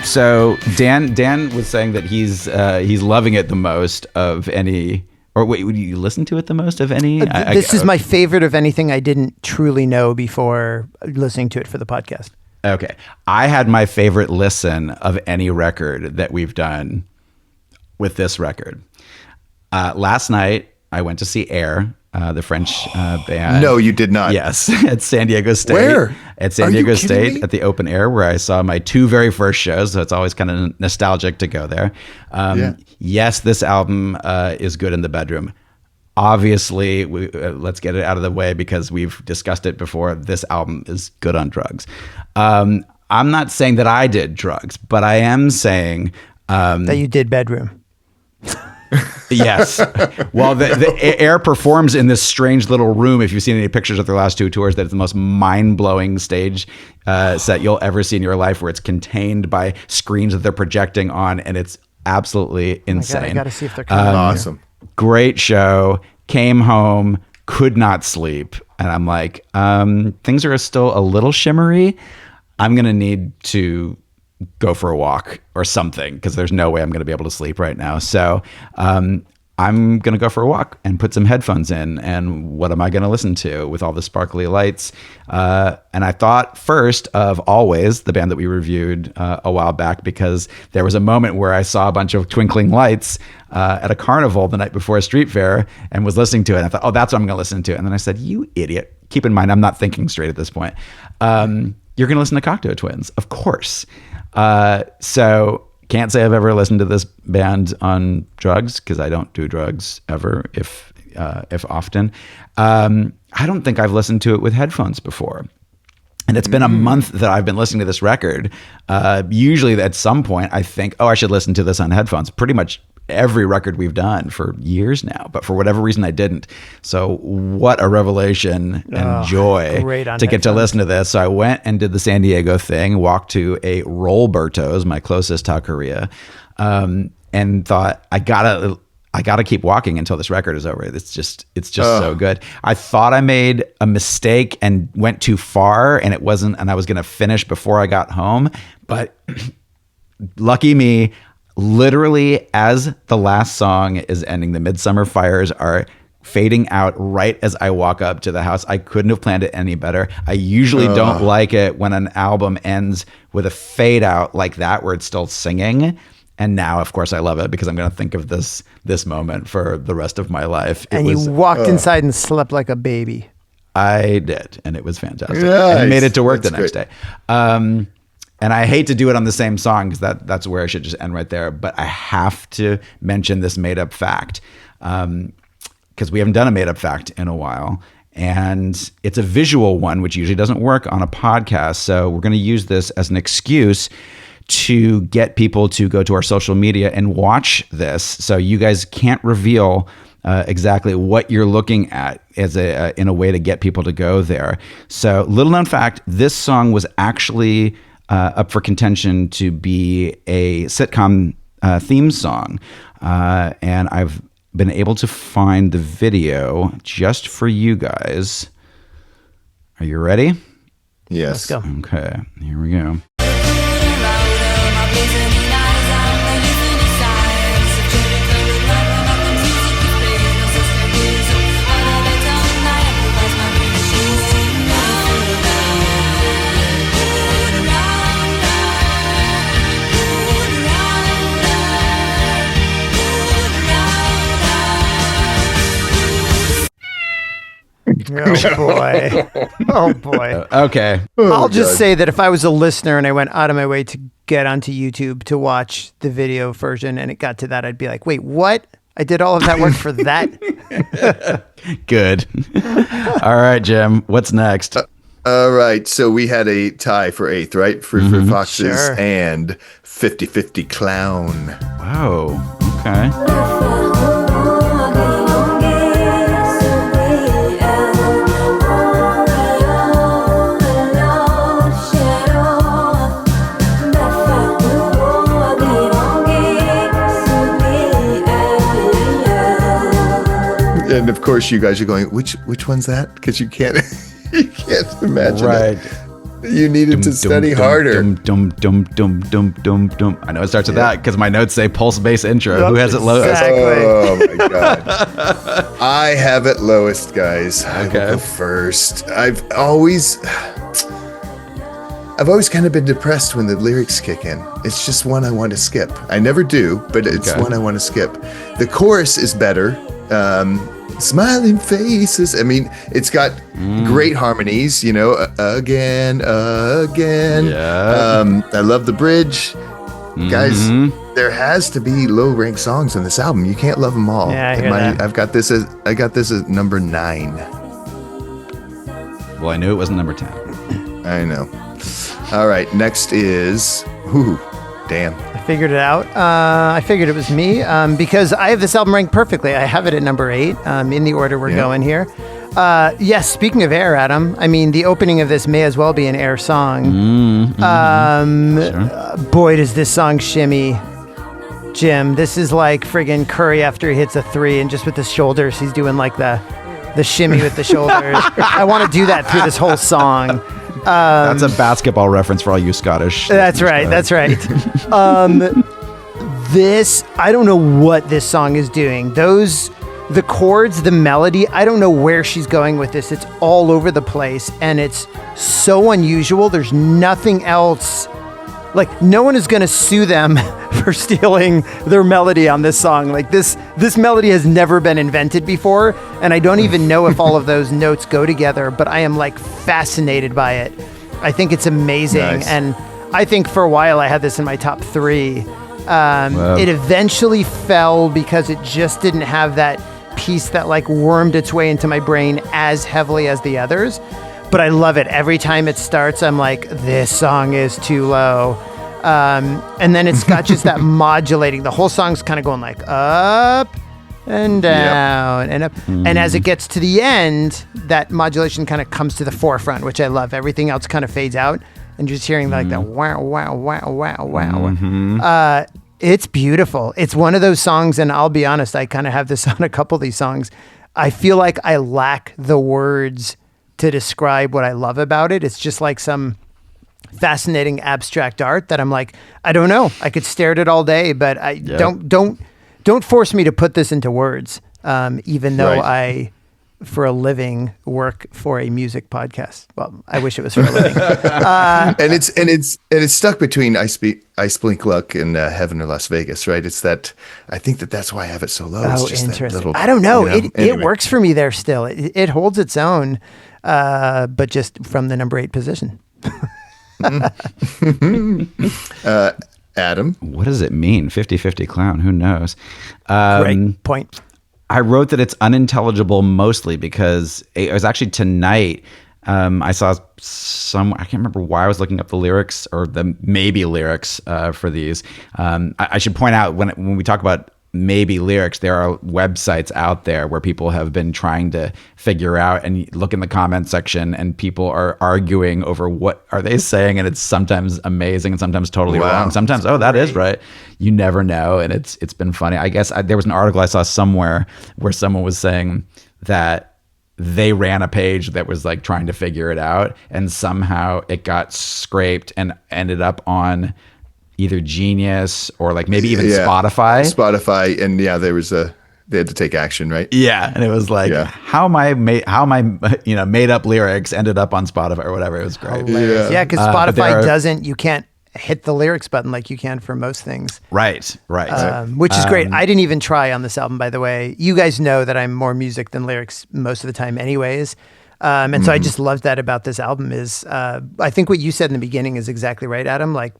So Dan was saying that he's loving it the most of any. Or wait, would you listen to it the most of any? This is my favorite of anything I didn't truly know before listening to it for the podcast. Okay, I had my favorite listen of any record that we've done with this record. Last night, I went to see Air, the French band. No, you did not. Yes, at San Diego State. Where? At San Diego State at the open air, where I saw my 2 very first shows. So it's always kind of nostalgic to go there. Yes, this album is good in the bedroom. Obviously, let's get it out of the way because we've discussed it before. This album is good on drugs. I'm not saying that I did drugs, but I am saying that you did bedroom. Yes. Well, the Air performs in this strange little room. If you've seen any pictures of their last 2 tours, that it's the most mind-blowing stage set you'll ever see in your life, where it's contained by screens that they're projecting on, and it's absolutely insane. I gotta see if they're coming. Awesome. Great show. Came home, could not sleep, and I'm like, things are still a little shimmery. I'm gonna need to go for a walk or something, because there's no way I'm going to be able to sleep right now. So I'm going to go for a walk and put some headphones in. And what am I going to listen to with all the sparkly lights? And I thought first of Always, the band that we reviewed a while back, because there was a moment where I saw a bunch of twinkling lights at a carnival the night before a street fair and was listening to it. And I thought, oh, that's what I'm going to listen to. And then I said, you idiot. Keep in mind, I'm not thinking straight at this point. You're going to listen to Cocteau Twins, of course. So can't say I've ever listened to this band on drugs, because I don't do drugs ever, if often. I don't think I've listened to it with headphones before. And it's been a month that I've been listening to this record. Usually at some point I think, oh, I should listen to this on headphones. Pretty much every record we've done for years now, but for whatever reason I didn't. So what a revelation and joy to get to listen to this. So I went and did the San Diego thing, walked to a Rollberto's, my closest taqueria, and thought I gotta keep walking until this record is over. It's just so good. I thought I made a mistake and went too far, and I was going to finish before I got home, but lucky me, literally as the last song is ending, the Midsummer fires are fading out right as I walk up to the house. I couldn't have planned it any better. I usually don't like it when an album ends with a fade out like that, where it's still singing. And now, of course, I love it because I'm going to think of this moment for the rest of my life. You walked inside and slept like a baby. I did, and it was fantastic. Nice. And made it to work That's the next great. day. And I hate to do it on the same song, because that's where I should just end right there. But I have to mention this made-up fact, because we haven't done a made-up fact in a while. And it's a visual one, which usually doesn't work on a podcast. So we're going to use this as an excuse to get people to go to our social media and watch this. So you guys can't reveal exactly what you're looking at in a way to get people to go there. So little known fact, this song was actually up for contention to be a sitcom theme song. And I've been able to find the video just for you guys. Are you ready? Yes. Let's go. Okay, here we go. Oh boy. Oh boy. Okay. I'll just say that if I was a listener and I went out of my way to get onto YouTube to watch the video version and it got to that, I'd be like, wait, what? I did all of that work for that? Good. All right, Jim. What's next? All right. So we had a tie for 8th, right? Frou-Frou Foxes Sure. and 50-50 Clown. Wow. Okay. And of course, you guys are going, which one's that? Because you can't you can't imagine Right. it. You needed to study harder. Dum, dum, dum, dum, dum, dum. I know it starts with that because my notes say pulse bass intro. Who has it lowest? Exactly. Oh my god! I have it lowest, guys. I will Okay. go first. I've always kind of been depressed when the lyrics kick in. It's just one I want to skip. I never do, but it's Okay. one I want to skip. The chorus is better. Smiling faces. I mean, it's got great harmonies, you know, again. Yeah. I love the bridge. Guys, there has to be low-ranked songs on this album. You can't love them all. Yeah, I hear And that. I got this as number 9. Well, I knew it wasn't number 10. I know. All right, next is damn. I figured it out. I figured it was me because I have this album ranked perfectly. I have it at number 8 in the order we're going here. Yes, speaking of Air, Adam, I mean, the opening of this may as well be an Air song. Boy, does this song shimmy. Jim, this is like friggin' Curry after he hits a 3 and just with his shoulders, he's doing like the shimmy with the shoulders. I want to do that through this whole song. That's a basketball reference for all you Scottish. That's right. That's right. This, I don't know what this song is doing. The chords, the melody, I don't know where she's going with this. It's all over the place and it's so unusual. There's nothing else. Like, no one is going to sue them for stealing their melody on this song. Like, this melody has never been invented before, and I don't even know if all of those notes go together, but I am, like, fascinated by it. I think it's amazing, Nice. and I think for a while I had this in my top 3. It eventually fell because it just didn't have that piece that, like, wormed its way into my brain as heavily as the others. But I love it. Every time it starts, I'm like, this song is too low. And then it's got just that modulating. The whole song's kind of going like up and down and up. And as it gets to the end, that modulation kind of comes to the forefront, which I love. Everything else kind of fades out. And just hearing like that wow, wow, wow, wow, wow. It's beautiful. It's one of those songs, and I'll be honest, I kind of have this on a couple of these songs. I feel like I lack the words to describe what I love about it. It's just like some fascinating abstract art that I'm like, I don't know. I could stare at it all day, but I don't force me to put this into words. Even though Right. I, for a living, work for a music podcast. Well, I wish it was for a living. And it's stuck between Iceblink Luck and Heaven or Las Vegas, right? It's that I think that's why I have it so low. It's Oh, just that interesting. little, I don't know. you It anyway. works for me there still. It holds its own, but just from the number 8 position. Adam. What does it mean? 50-50 clown. Who knows? Great point. I wrote that it's unintelligible mostly because it was actually tonight. I saw I can't remember why I was looking up the lyrics or the maybe lyrics for these. I should point out when we talk about maybe lyrics, there are websites out there where people have been trying to figure out and look in the comment section and people are arguing over what are they saying. And it's sometimes amazing and sometimes totally Wow. wrong. Sometimes, that is right. You never know. And it's been funny. I guess there was an article I saw somewhere where someone was saying that they ran a page that was like trying to figure it out and somehow it got scraped and ended up on either Genius or like maybe even Spotify. And they had to take action, right? Yeah, and it was like how my made up lyrics ended up on Spotify or whatever. It was great. Yeah, because but there Spotify are- you can't hit the lyrics button like you can for most things. Right. Which is great. I didn't even try on this album, by the way. You guys know that I'm more music than lyrics most of the time anyways. And so I just loved that about this album is, I think what you said in the beginning is exactly right, Adam. Like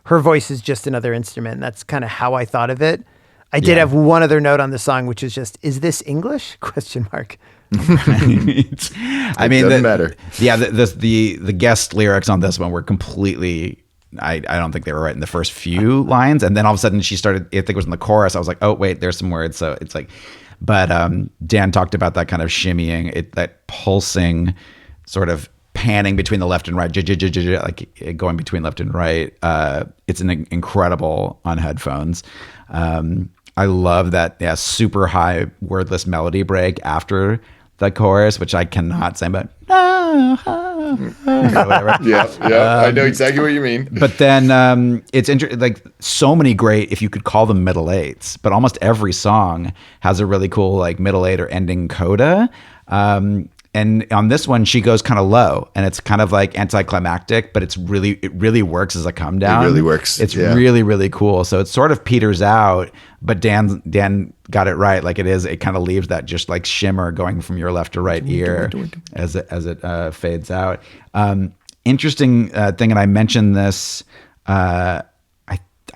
her voice is just another instrument. And that's kind of how I thought of it. I did have one other note on the song, which is just, is this English? Question mark. I mean, doesn't matter. Yeah, the guest lyrics on this one were completely. I don't think they were right in the first few lines, and then all of a sudden she started. I think it was in the chorus. I was like, oh wait, there's some words. So it's like, but Dan talked about that kind of shimmying, that pulsing, sort of panning between the left and right, like going between left and right. It's an incredible on headphones. I love that super high wordless melody break after the chorus, which I cannot sing, but whatever. Yeah, I know exactly what you mean. But then it's like so many great, if you could call them middle eights, but almost every song has a really cool like middle eight or ending coda. And on this one, she goes kind of low, and it's kind of like anticlimactic, but it really works as a come down. It really works. It's really, really cool. So it sort of peters out, but Dan got it right. Like it kind of leaves that just like shimmer going from your left to right ear as it fades out. Interesting thing, and I mentioned this.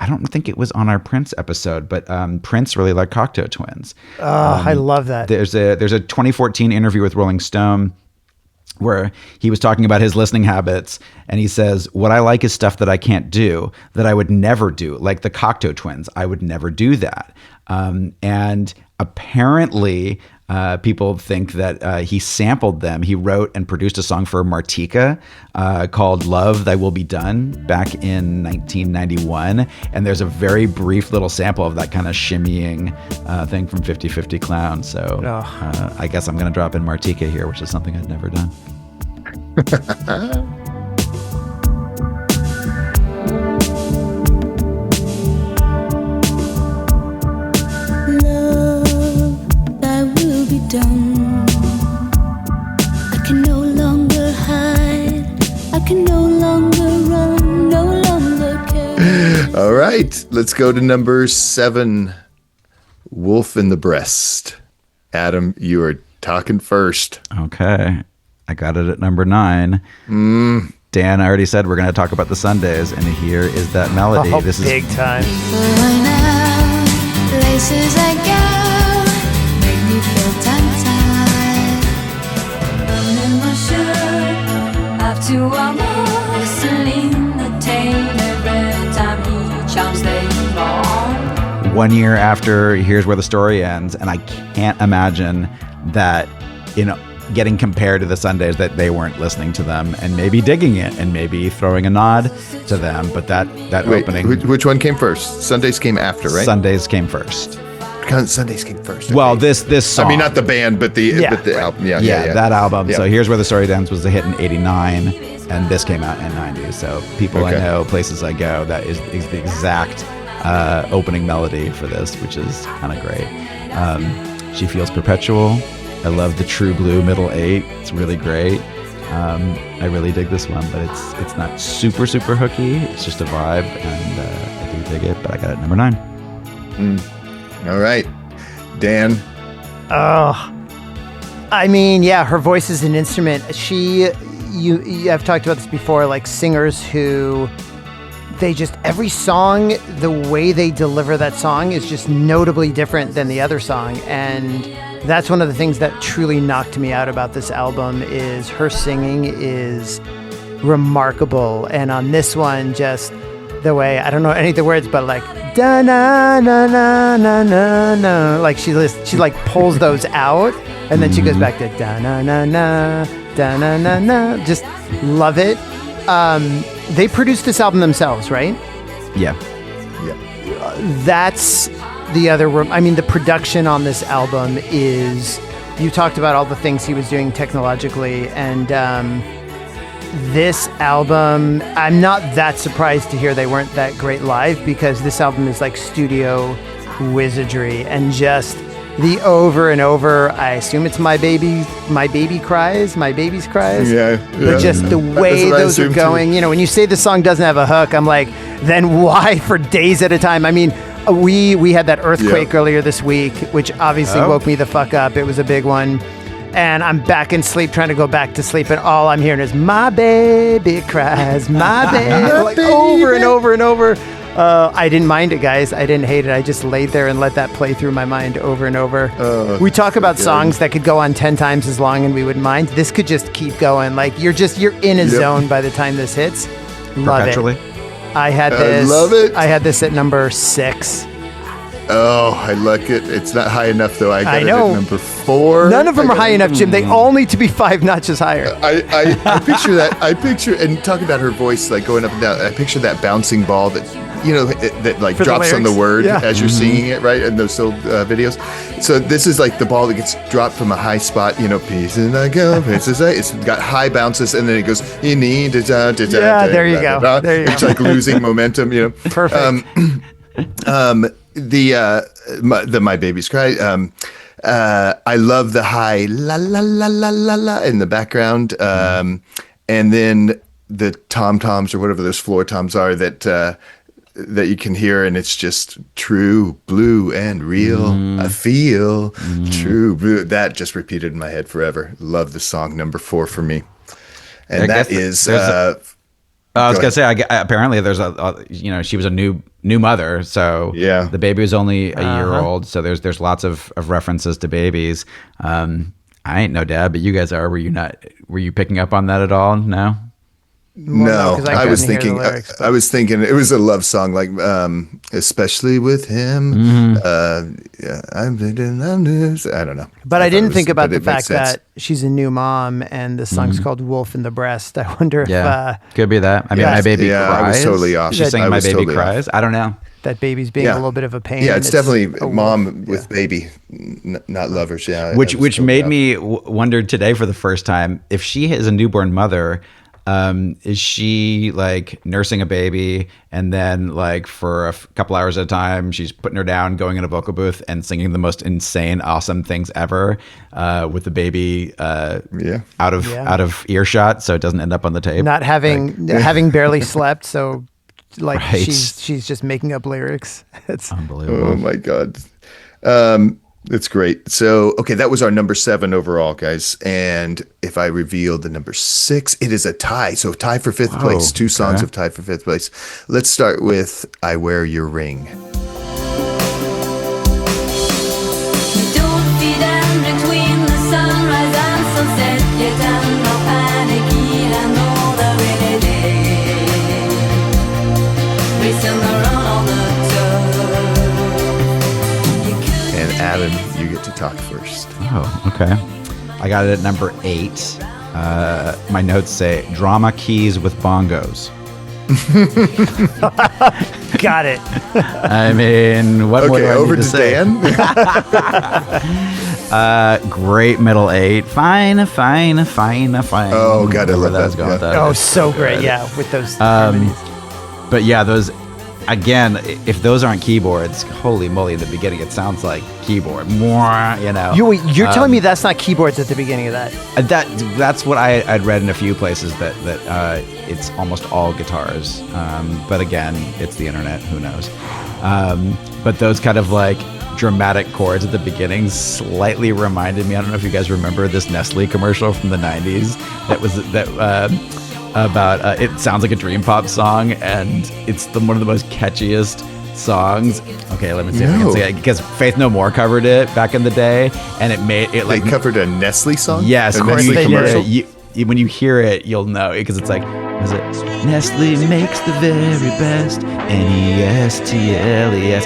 I don't think it was on our Prince episode, but Prince really liked Cocteau Twins. I love that. There's a 2014 interview with Rolling Stone where he was talking about his listening habits, and he says, what I like is stuff that I can't do, that I would never do, like the Cocteau Twins. I would never do that. And apparently people think that he sampled them. He wrote and produced a song for Martika called Love, Thy Will Be Done back in 1991. And there's a very brief little sample of that kind of shimmying thing from 50/50 Clown. So I guess I'm going to drop in Martika here, which is something I'd never done. Done. I can no longer hide. I can no longer run, no longer care. All right, let's go to number 7, Wolf in the Breast. Adam, you are talking first. Okay. I got it at number 9. Dan already said we're going to talk about the Sundays, and here is that melody. This is big time. Places I go make me feel tongue-tied. Running my shirt up to almost lean the tail every time he charms they long. 1 year after Here's Where the Story Ends, and I can't imagine that, getting compared to the Sundays, that they weren't listening to them and maybe digging it and maybe throwing a nod to them. But that Wait, opening, which one came first? Sundays came after, right? Sundays came first. Sundays came first. Well, okay. this song. I mean, not the band, but the album. Yeah, that album. Yeah. So Here's Where the Story Ends was a hit in '89, and this came out in '90. So People I Know, Places I Go, that is the exact opening melody for this, which is kind of great. She Feels Perpetual. I love the True Blue middle 8. It's really great. I really dig this one, but it's not super hooky. It's just a vibe, and I do dig it. But I got it at number 9. All right, Dan. I mean, yeah, her voice is an instrument. I've talked about this before, like singers who they just, every song, the way they deliver that song is just notably different than the other song. And that's one of the things that truly knocked me out about this album is her singing is remarkable. And on this one, just the way, I don't know any of the words, but like, da na na na na na na, like she like pulls those out, and then she goes back to da na na na da na na na. Just love it. They produced this album themselves, right? Yeah. That's the other room. I mean, the production on this album is, you talked about all the things he was doing technologically, and this album, I'm not that surprised to hear they weren't that great live, because this album is like studio wizardry, and just the over and over, I assume it's my baby's cries. Yeah. But just the way those are going, when you say the song doesn't have a hook, I'm like, then why for days at a time? I mean, we had that earthquake earlier this week, which obviously woke me the fuck up. It was a big one. and I'm back in sleep, trying to go back to sleep, and all I'm hearing is "My baby cries, my baby," like over and over and over. I didn't mind it, guys. I didn't hate it. I just laid there and let that play through my mind over and over. We talk about songs that could go on 10 times as long and we wouldn't mind. This could just keep going. Like you're in a zone by the time this hits. Love Perpetually. it. I had this. I love it. I had this at number 6. Oh, I like it. It's not high enough though. I got it know. at number 4. None of them are high enough, Jim. They all need to be 5 notches higher. I picture that. I picture, and talking about her voice like going up and down. I picture that bouncing ball that that like For the drops on the lyrics? word Yeah. as you're singing it, right? In those still videos. So this is like the ball that gets dropped from a high spot. Pieces I go, pieces I. It's got high bounces, and then it goes. You need to Yeah, there you go. There you It's go. like losing momentum. Perfect. The My Baby's Cry. I love the high la la la la la la in the background, and then the tom toms or whatever those floor toms are that you can hear, and it's just true blue and real. I feel true blue. That just repeated in my head forever. Love the song. Number 4 for me, and I that guess is. I was Go gonna say, apparently there's she was a new mother, so Yeah. the baby was only a year old, so there's lots of references to babies. I ain't no dad, but you guys are. Were you picking up on that at all? No. No, 'cause I I was couldn't hear the thinking. lyrics, I was thinking it was a love song, like especially with him. Yeah, I don't know. But I didn't think about but the it makes fact sense. that she's a new mom and the song's called Wolf in the Breast. I wonder Yeah, if could be that. I mean, yeah. my baby Yeah, cries. I was totally off. She's I saying my was baby totally off. cries. I don't know. that baby's being a little bit of a pain. Yeah, and it's definitely a mom wolf. with baby, not lovers. Yeah, Which I was totally made off. me wonder today for the first time, if she is a newborn mother, is she like nursing a baby and then like for a couple hours at a time she's putting her down, going in a vocal booth and singing the most insane awesome things ever with the baby out of earshot so it doesn't end up on the tape. Not having barely slept, so like Right. she's just making up lyrics. It's Unbelievable. Oh my god, that's great. So okay, that was our number 7 overall, guys. And if I reveal the number 6, it is a tie. So tie for 5th place. 2 songs have tied for 5th place. Let's start with "I Wear Your Ring." Don't be down between the sunrise and sunset. Yet I'm not panicky, I know the rainy day. Racing around on the turf. And Adam, you get to talk first. Oh, okay. I got it at number 8. My notes say drama keys with bongos. got it. I mean, what more do Okay, I over need to say? Dan. Great middle 8. Fine. Oh, God, I love Where was that. going with Yeah. that. Oh, so great. Yeah, with those harmonies. But yeah, those, again, if those aren't keyboards, holy moly, in the beginning it sounds like keyboard. You're telling me that's not keyboards at the beginning of that? That's what I'd read in a few places that it's almost all guitars. But again, it's the internet, who knows. But those kind of like dramatic chords at the beginning slightly reminded me, I don't know if you guys remember this Nestle commercial from the 90s about it sounds like a dream pop song, and it's one of the most catchiest songs. Okay, let me see if I can say it, because Faith No More covered it back in the day, and it made it They like covered a Nestle song? yes, A when Nestle you, commercial? when you hear it, you'll know, because it's like, was it Nestle makes the very best, Nestles.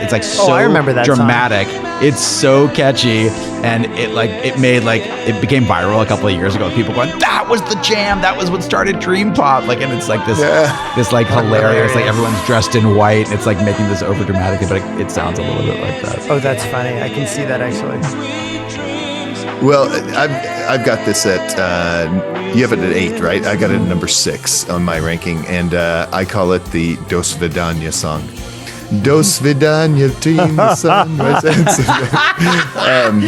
It's like so I remember that song. dramatic. It's so catchy, and it became viral a couple of years ago. People going, that was the jam. That was what started dream pop. Like, and it's like this like hilarious. Like everyone's dressed in white. It's like making this over dramatic, but it sounds a little bit like that. Oh, that's funny. I can see that actually. Well, I've got this at you have it at 8, right? I got it at number 6 on my ranking, and I call it the Dos Vidania song. Dos Vidania team sunrise. And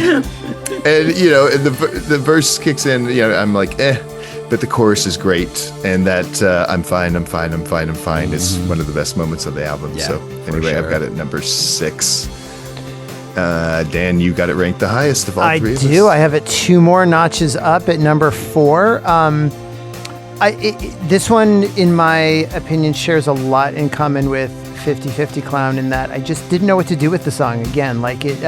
and the verse kicks in. I'm like, but the chorus is great, and that I'm fine is one of the best moments of the album. Yeah, So for anyway, I've sure. got it at number 6. Dan, you got it ranked the highest of all I three of do. us. I have it 2 more notches up at number 4. This one, in my opinion, shares a lot in common with 50/50 Clown in that I just didn't know what to do with the song. Again, like it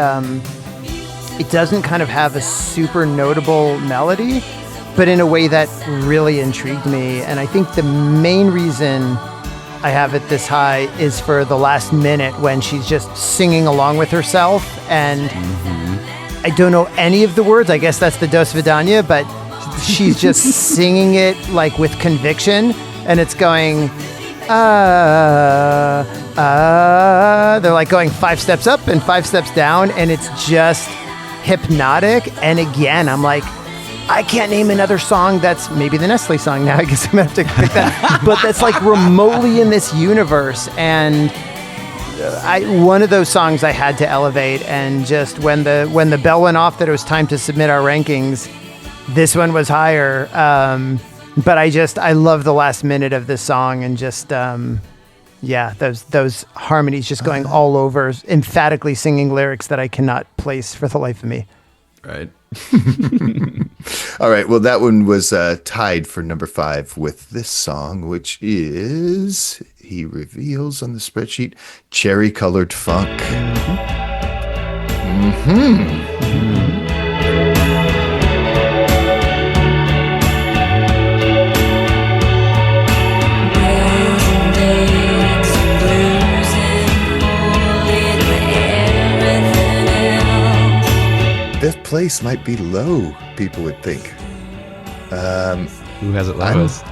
doesn't kind of have a super notable melody, but in a way that really intrigued me. And I think the main reason I have it this high is for the last minute when she's just singing along with herself. And I don't know any of the words. I guess that's the Dos Vidania, but she's just singing it like with conviction. And it's going, they're like going 5 steps up and 5 steps down. And it's just hypnotic. And again, I'm like, I can't name another song that's maybe the Nestle song now. I guess I'm going to have to pick that. But that's like remotely in this universe. And one of those songs I had to elevate. And just when the bell went off that it was time to submit our rankings, this one was higher. But I love the last minute of this song and just, those harmonies just going all over, emphatically singing lyrics that I cannot place for the life of me. Right. All right. Well, that one was tied for number 5 with this song, which is, he reveals on the spreadsheet, Cherry Colored Funk. This place might be low, people would think. Who has it lowest?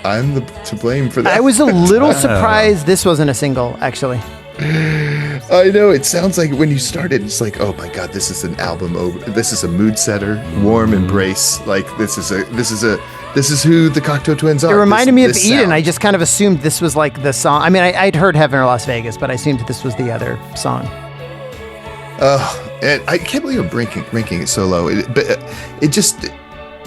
I'm to blame for that. I was a little surprised this wasn't a single, actually. I know, it sounds like when you started, it's like, oh my God, this is an album. This is a mood setter, warm embrace. Like this is who the Cocteau twins are. It reminded me of this Eden. sound. I just kind of assumed this was like the song. I mean, I'd heard Heaven or Las Vegas, but I assumed this was the other song. And I can't believe I'm ranking it so low. But it just,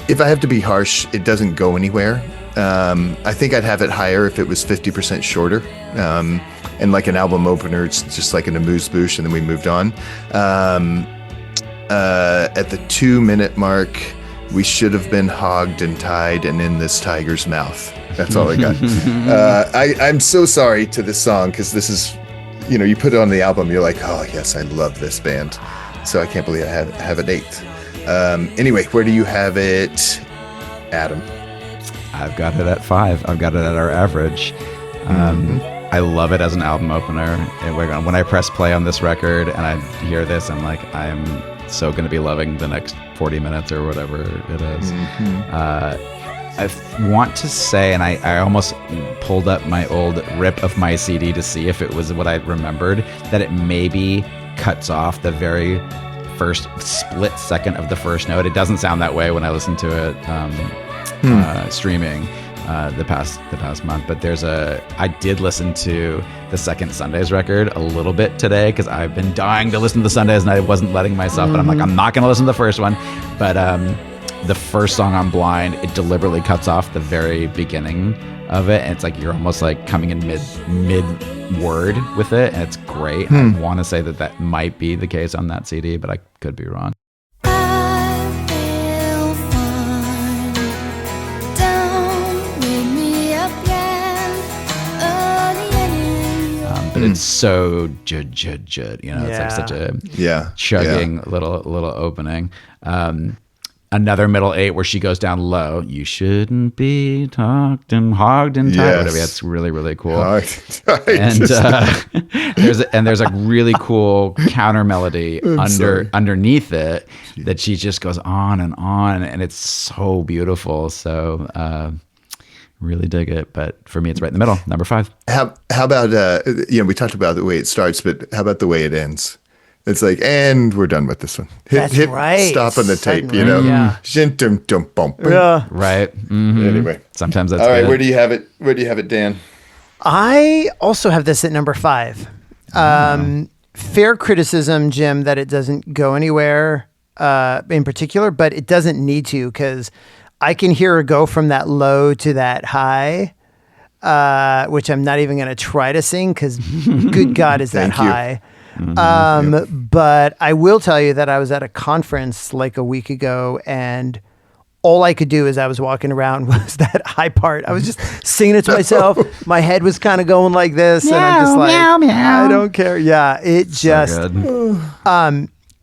if I have to be harsh, it doesn't go anywhere. I think I'd have it higher if it was 50% shorter. And like an album opener, it's just like an amuse-bouche, and then we moved on. At the 2-minute mark, we should have been hogged and tied and in this tiger's mouth. That's all I got. I'm so sorry to this song, because this is, you put it on the album, you're like, oh yes, I love this band. So I can't believe I have it 8th. Anyway, where do you have it, Adam? I've got it at 5. I've got it at our average. I love it as an album opener. And when I press play on this record and I hear this, I'm like, I'm so going to be loving the next 40 minutes or whatever it is. I want to say, and I almost pulled up my old rip of my CD to see if it was what I remembered, that it maybe cuts off the very first split second of the first note. It doesn't sound that way when I listen to it streaming the past month, but I did listen to the second Sundays record a little bit today because I've been dying to listen to the Sundays and I wasn't letting myself, but I'm like, I'm not going to listen to the first one. But the first song on Blind, it deliberately cuts off the very beginning of it, and it's like you're almost like coming in mid word with it, and it's great. I want to say that might be the case on that CD, but I could be wrong. But it's so it's like such a chugging little opening. Another middle 8 where she goes down low. You shouldn't be talked and hogged and tied. Whatever. That's really, really cool. And there's a really cool counter melody underneath it that she just goes on, and it's so beautiful. So really dig it, but for me, it's right in the middle, number 5. How about we talked about the way it starts, but how about the way it ends? It's like, and we're done with this one. Hit right. Stop on the tape, Yeah. Yeah. Right. Mm-hmm. Anyway, sometimes that's all right. good. Where do you have it? Where do you have it, Dan? I also have this at number 5. Fair criticism, Jim, that it doesn't go anywhere in particular, but it doesn't need to, because I can hear her go from that low to that high, which I'm not even going to try to sing because good God, is that high. But I will tell you that I was at a conference like a week ago, and all I could do as I was walking around was that high part. I was just singing it to myself. My head was kind of going like this, and I'm just like, I don't care. Yeah, it just.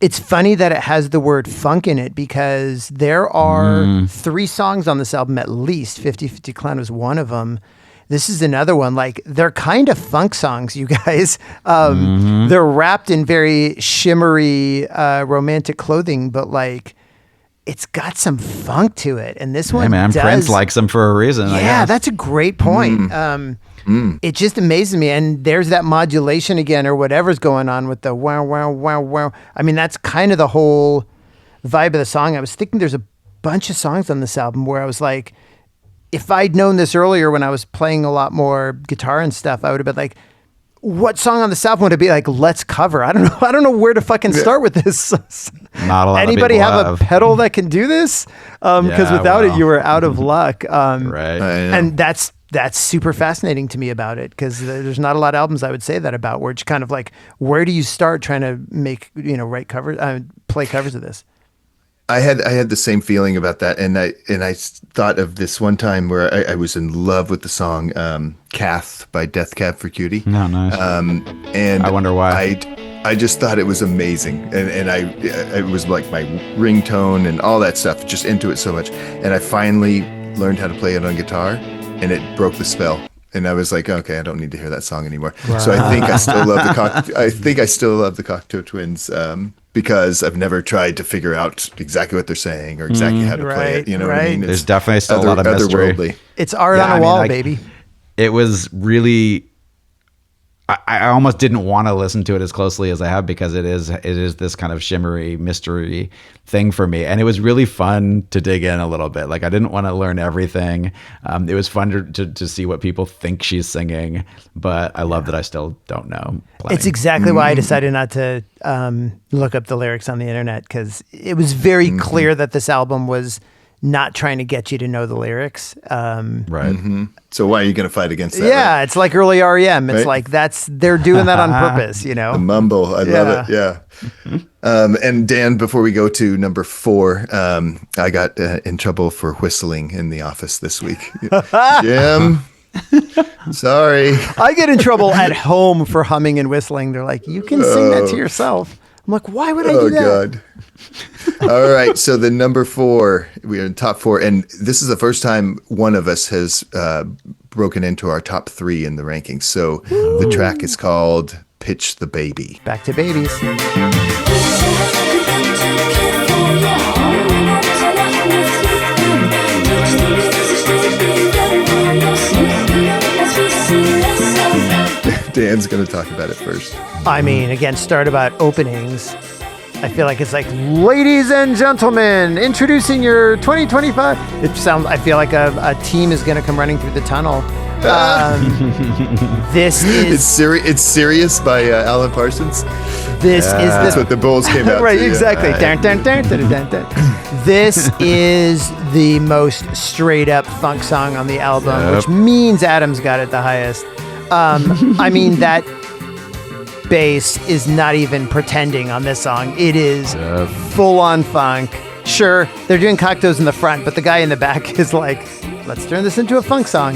It's funny that it has the word funk in it, because there are 3 songs on this album at least. 50/50 Clan was one of them. This is another one. Like, they're kind of funk songs, you guys. They're wrapped in very shimmery, romantic clothing, but like, it's got some funk to it. And this one, man, Prince likes them for a reason. Yeah, that's a great point. It just amazes me. And there's that modulation again, or whatever's going on with the wow, wow, wow, wow. I mean, that's kind of the whole vibe of the song. I was thinking there's a bunch of songs on this album where I was like, if I'd known this earlier when I was playing a lot more guitar and stuff, I would have been like, what song on this album would it be like, let's cover? I don't know where to fucking start with this. Not a lot Anybody of have a pedal that can do this? Because without it, you were out of luck. Right. And that's super fascinating to me about it, because there's not a lot of albums I would say that about, where it's kind of like, where do you start trying to make, write covers, play covers of this? I had the same feeling about that, and I thought of this one time where I was in love with the song "Cath" by Death Cab for Cutie. No, nice. And I wonder why. I just thought it was amazing, and it was like my ringtone and all that stuff, just into it so much. And I finally learned how to play it on guitar, and it broke the spell. And I was like, okay, I don't need to hear that song anymore. Wow. So I think I still love the Cocteau Twins, because I've never tried to figure out exactly what they're saying or exactly how to play it. You know what I mean? There's definitely still a lot of mystery. Otherworldly. It's art on a wall, baby. It was really. I almost didn't want to listen to it as closely as I have, because it is this kind of shimmery mystery thing for me, and it was really fun to dig in a little bit. Like, I didn't want to learn everything. It was fun to see what people think she's singing, but I love that I still don't know plenty. It's exactly why I decided not to look up the lyrics on the internet, because it was very clear that this album was not trying to get you to know the lyrics. Right. So why are you going to fight against that? Yeah, right? It's like early REM. It's right? like they're doing that on purpose, The mumble. I love it. Yeah. And Dan, before we go to number 4, I got in trouble for whistling in the office this week. Jim, sorry. I get in trouble at home for humming and whistling. They're like, you can sing that to yourself. I'm like, why would I do that? Oh, God. All right. So the number 4, we are in top 4. And this is the first time one of us has broken into our top 3 in the rankings. So the track is called Pitch the Baby. Back to babies. Dan's going to talk about it first. I mean, again, start about openings. I feel like it's like, ladies and gentlemen, introducing your 2025. I feel like a team is going to come running through the tunnel. This is It's Serious by Alan Parsons. That's what the Bulls came out right, to. exactly. Dun, dun, dun, dun, dun, dun. This is the most straight up funk song on the album, which means Adam's got it the highest. I mean, that bass is not even pretending on this song. It is full on funk. Sure, they're doing Cocteaus in the front, but the guy in the back is like, let's turn this into a funk song,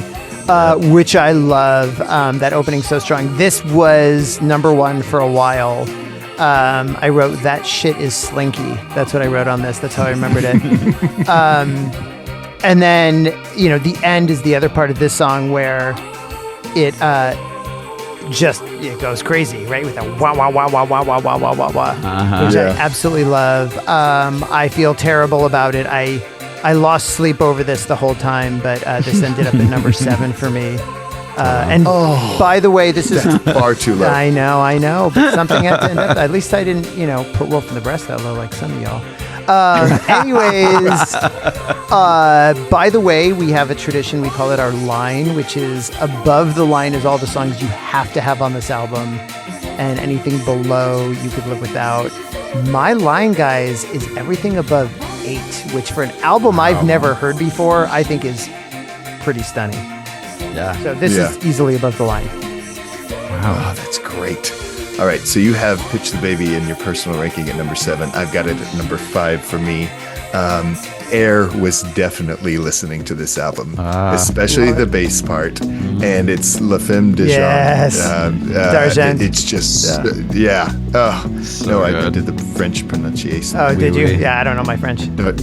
which I love. That opening so strong. This was number 1 for a while. I wrote, that shit is slinky. That's what I wrote on this. That's how I remembered it. And then, the end is the other part of this song where it goes crazy, right? With a wah, wah, wah, wah, wah, wah, wah, wah, wah, wah, which I absolutely love. I feel terrible about it. I lost sleep over this the whole time, but this ended up at number 7 for me. And by the way, this is far too low. I know, but something had to end up. At least I didn't, put Wolf in the Breast that low like some of y'all. Anyways, by the way, we have a tradition. We call it our line, which is above the line is all the songs you have to have on this album, and anything below you could live without. My line, guys, is everything above 8, which for an album I've never heard before, I think is pretty stunning. Yeah. So this is easily above the line. Wow, that's great. All right, so you have Pitch the Baby in your personal ranking at number 7. I've got it at number 5 for me. Air was definitely listening to this album, especially the bass part, and it's La Femme de Yes. D'Argent. It's just, yeah. Oh, no, I did the French pronunciation. Oh, did you? oui. Yeah, I don't know my French. But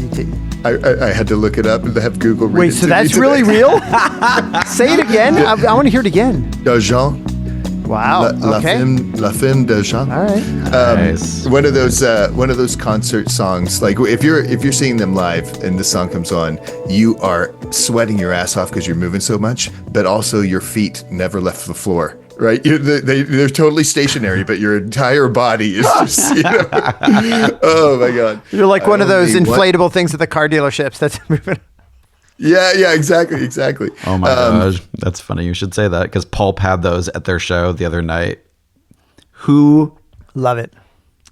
I had to look it up and have Google read Wait, it so to me that's today. really real? Say it again. I want to hear it again. D'Argent. Wow. La Femme de Jean. All right. Nice. One of those concert songs. Like if you're seeing them live and the song comes on, you are sweating your ass off because you're moving so much, but also your feet never left the floor. Right? They're totally stationary, but your entire body is just, oh my God. You're like one of those only inflatable things at the car dealerships that's moving. Yeah, exactly. Oh my gosh, that's funny. You should say that because Pulp had those at their show the other night. Who Love it.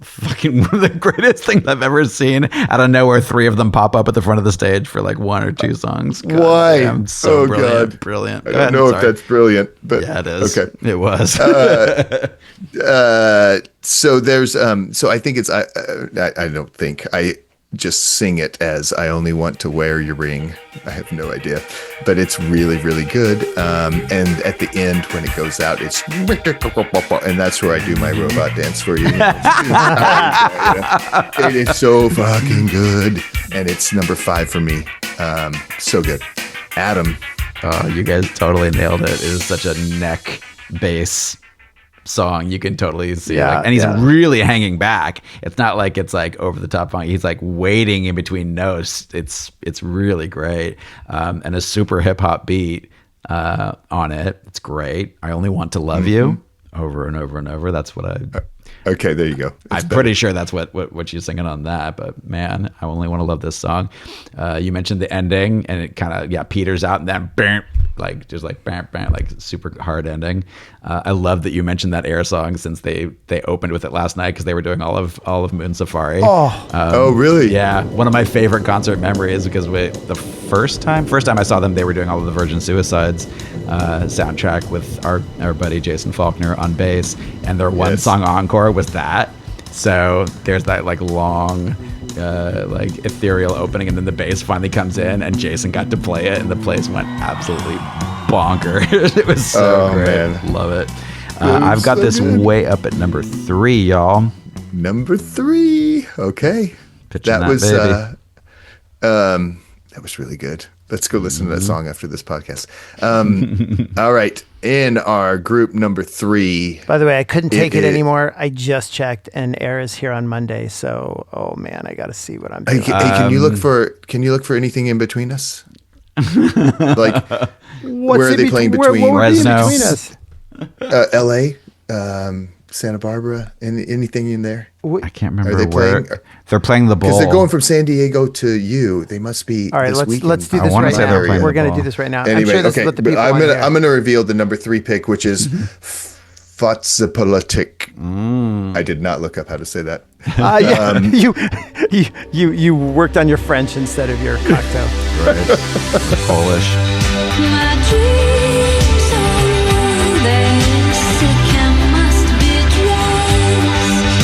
fucking one of the greatest things I've ever seen. Out of nowhere, 3 of them pop up at the front of the stage for like 1 or 2 songs. God Why? damn, so Oh, brilliant, God. brilliant. I Go ahead, don't know if sorry. that's brilliant, but Yeah, it is. Okay. It was. So there's so I think it's I don't think I just sing it as I only want to wear your ring. I have no idea, but it's really, really good. And at the end when it goes out, it's and that's where I do my robot dance for you. It is so fucking good, and it's number 5 for me. So good. Adam. Oh, you guys totally nailed it. It is such a neck bass song. You can totally see Yeah, like, and he's yeah. really hanging back. It's not like it's like over the top funk. He's like waiting in between notes. It's really great. And a super hip hop beat on it. It's great. I only want to love you over and over and over. That's what I Okay, there you go. I'm pretty sure that's what she's singing on that, but man, I only want to love this song. You mentioned the ending, and it kind of peters out, and then bam, like just like bam, bam, like super hard ending. I love that you mentioned that Air song since they opened with it last night because they were doing all of Moon Safari. Oh, really? Yeah, one of my favorite concert memories because the first time I saw them, they were doing all of the Virgin Suicides soundtrack with our buddy Jason Faulkner on bass, and their one song encore was that. So there's that like long like ethereal opening, and then the bass finally comes in, and Jason got to play it, and the place went absolutely bonkers. It was so great. Man. Love it. I've got so this good. way up at number 3, y'all. Number 3. Okay. Pitching That that was baby. that was really good. Let's go listen to that song after this podcast. All right. In our group number 3. By the way, I couldn't take it anymore. I just checked, and Air is here on Monday. So, oh man, I got to see what I'm Hey, doing. can you look for anything in between us? Like What's where are in they playing what between would be in Fresno? between us? LA, Santa Barbara, anything in there? I can't remember Are they where playing? they're playing the bowl. Because they're going from San Diego to you. They must be. All right, this weekend. let's do I this wanna right say they're now. playing We're the going to ball. do this right now. Anyway, I'm sure this okay, is what the but people I'm want to hear. gonna reveal the number 3 pick, which is Fotzepolitic. I did not look up how to say that. Yeah, you worked on your French instead of your Cocteau. right. Polish. My dreams are loaded, sick and must be dressed.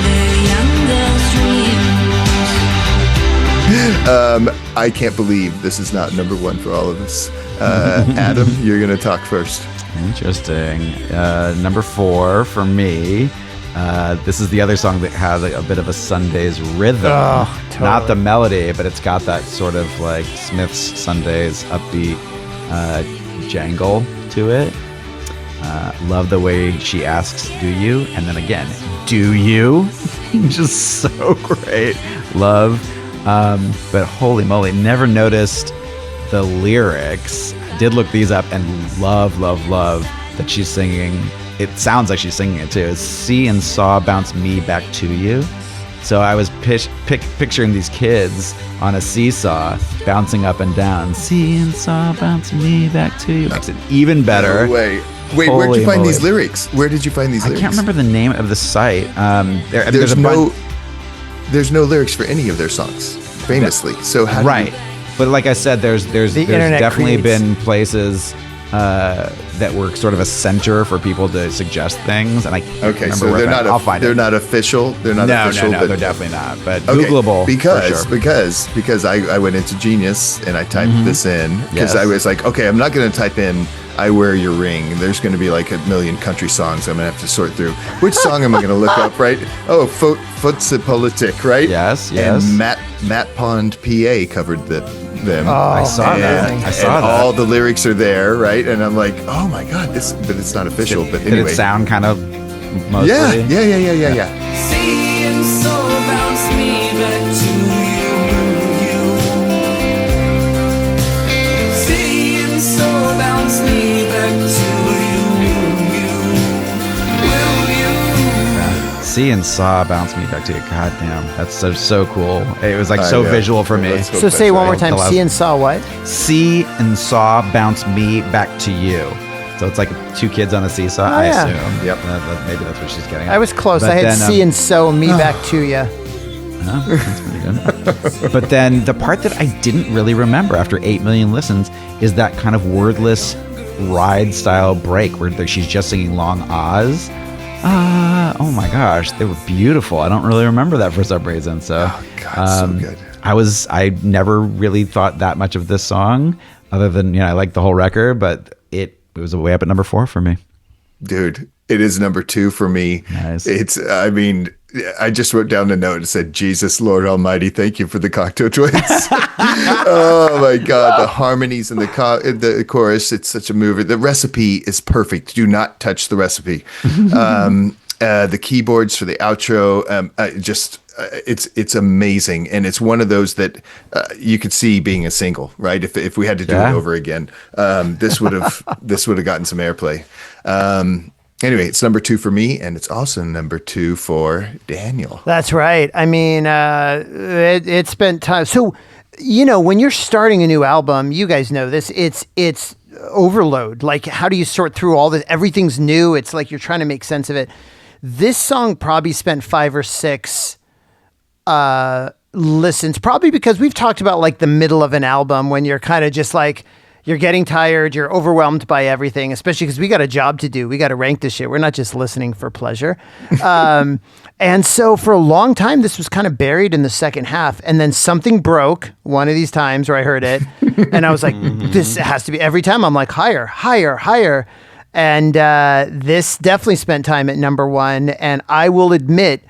The young girl's dreams. I can't believe this is not number 1 for all of us. Adam, you're gonna talk first. Interesting. Number 4 for me. This is the other song that has a bit of a Sundays rhythm. Oh, totally. Not the melody, but it's got that sort of like Smith's Sundays upbeat jangle to it. Love the way she asks, "Do you?" And then again, "Do you?" Just so great. Love. But holy moly, never noticed the lyrics. Did look these up and love that she's singing. It sounds like she's singing it too. See and saw bounce me back to you. So I was picturing these kids on a seesaw bouncing up and down. See and saw bounce me back to you. Makes it even better. No way. Wait, where'd Holy you find these moly. lyrics? Where did you find these I lyrics? can't remember the name of the site. There's a no, bunch- there's no lyrics for any of their songs, famously. So how do right. you- But like I said, there's internet definitely creates- been places that were sort of a center for people to suggest things, and I can't Okay, remember so where I'll find they're not official. They're not official. No, but they're definitely not. But okay, Googleable because I went into Genius and I typed this in because I was like, okay, I'm not going to type in "I Wear Your Ring." There's going to be like a million country songs I'm going to have to sort through. Which song am I going to look up? Right? Oh, Fotzepolitic, right? Yes. And Matt Pond, PA covered them. Oh, I saw that. I saw that. All the lyrics are there, right? And I'm like, oh my god, but it's not official. But anyway, did it sound kind of mostly? Yeah. Seeing so bounce me back to you. Seeing so bounce me back to you. Will you? See and saw bounce me back to you. God damn, that's so cool. It was like I so know. visual for me. Let's hope So that's say one right. more time. See and saw what? See and saw bounce me back to you. So it's like two kids on a seesaw, I yeah. assume. Yep. Maybe that's what she's getting at. I was close. But I had then, see and sew me back to you. That's pretty good. But then the part that I didn't really remember after 8 million listens is that kind of wordless ride style break where she's just singing long ahs. Oh my gosh, they were beautiful. I don't really remember that for some reason. So, so good. I never really thought that much of this song, other than I like the whole record, but it was way up at number 4 for me. Dude, it is number 2 for me. Nice. I just wrote down a note and said, Jesus, Lord Almighty, thank you for the Cocteau Twins. Oh my God. The harmonies in the chorus, it's such a mover. The recipe is perfect. Do not touch the recipe. The keyboards for the outro, it's amazing. And it's one of those that you could see being a single, right? If we had to do it over again, this would have gotten some airplay. Anyway, it's number 2 for me, and it's also number 2 for Daniel. That's right. I mean, it spent time. So, when you're starting a new album, you guys know this. It's overload. Like, how do you sort through all this? Everything's new. It's like you're trying to make sense of it. This song probably spent 5 or 6 listens, probably because we've talked about like the middle of an album when you're kind of just like, you're getting tired, you're overwhelmed by everything, especially because we got a job to do. We got to rank this shit. We're not just listening for pleasure. And so for a long time, this was kind of buried in the second half. And then something broke one of these times where I heard it. And I was like, this has to be, every time I'm like, higher, higher, higher. And this definitely spent time at number 1. And I will admit,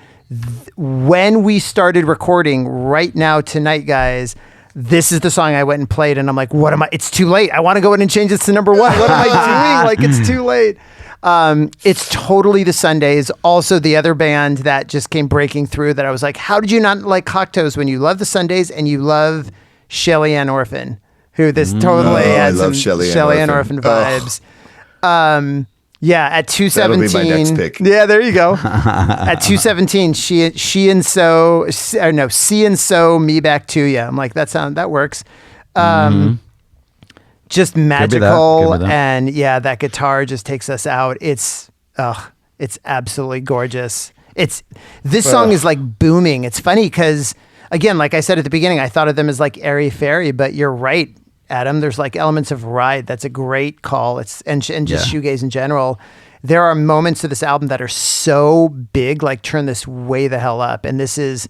when we started recording right now tonight, guys, this is the song I went and played, and I'm like, it's too late. I want to go in and change this to number 1. What am I doing? Like, it's too late. It's totally the Sundays. Also, the other band that just came breaking through that I was like, how did you not like Cocteau's when you love the Sundays and you love Shelly Ann Orphan, who this totally had some Shelly Ann Orphan vibes. Yeah, at 217. That'll be my next pick. Yeah, there you go. At 217, see and so me back to you. I'm like, that works. Just magical, and yeah, that guitar just takes us out. It's absolutely gorgeous. This song is like booming. It's funny because, again, like I said at the beginning, I thought of them as like airy fairy, but you're right, Adam. There's like elements of ride. That's a great call. And just shoegaze in general. There are moments of this album that are so big, like turn this way the hell up, and this is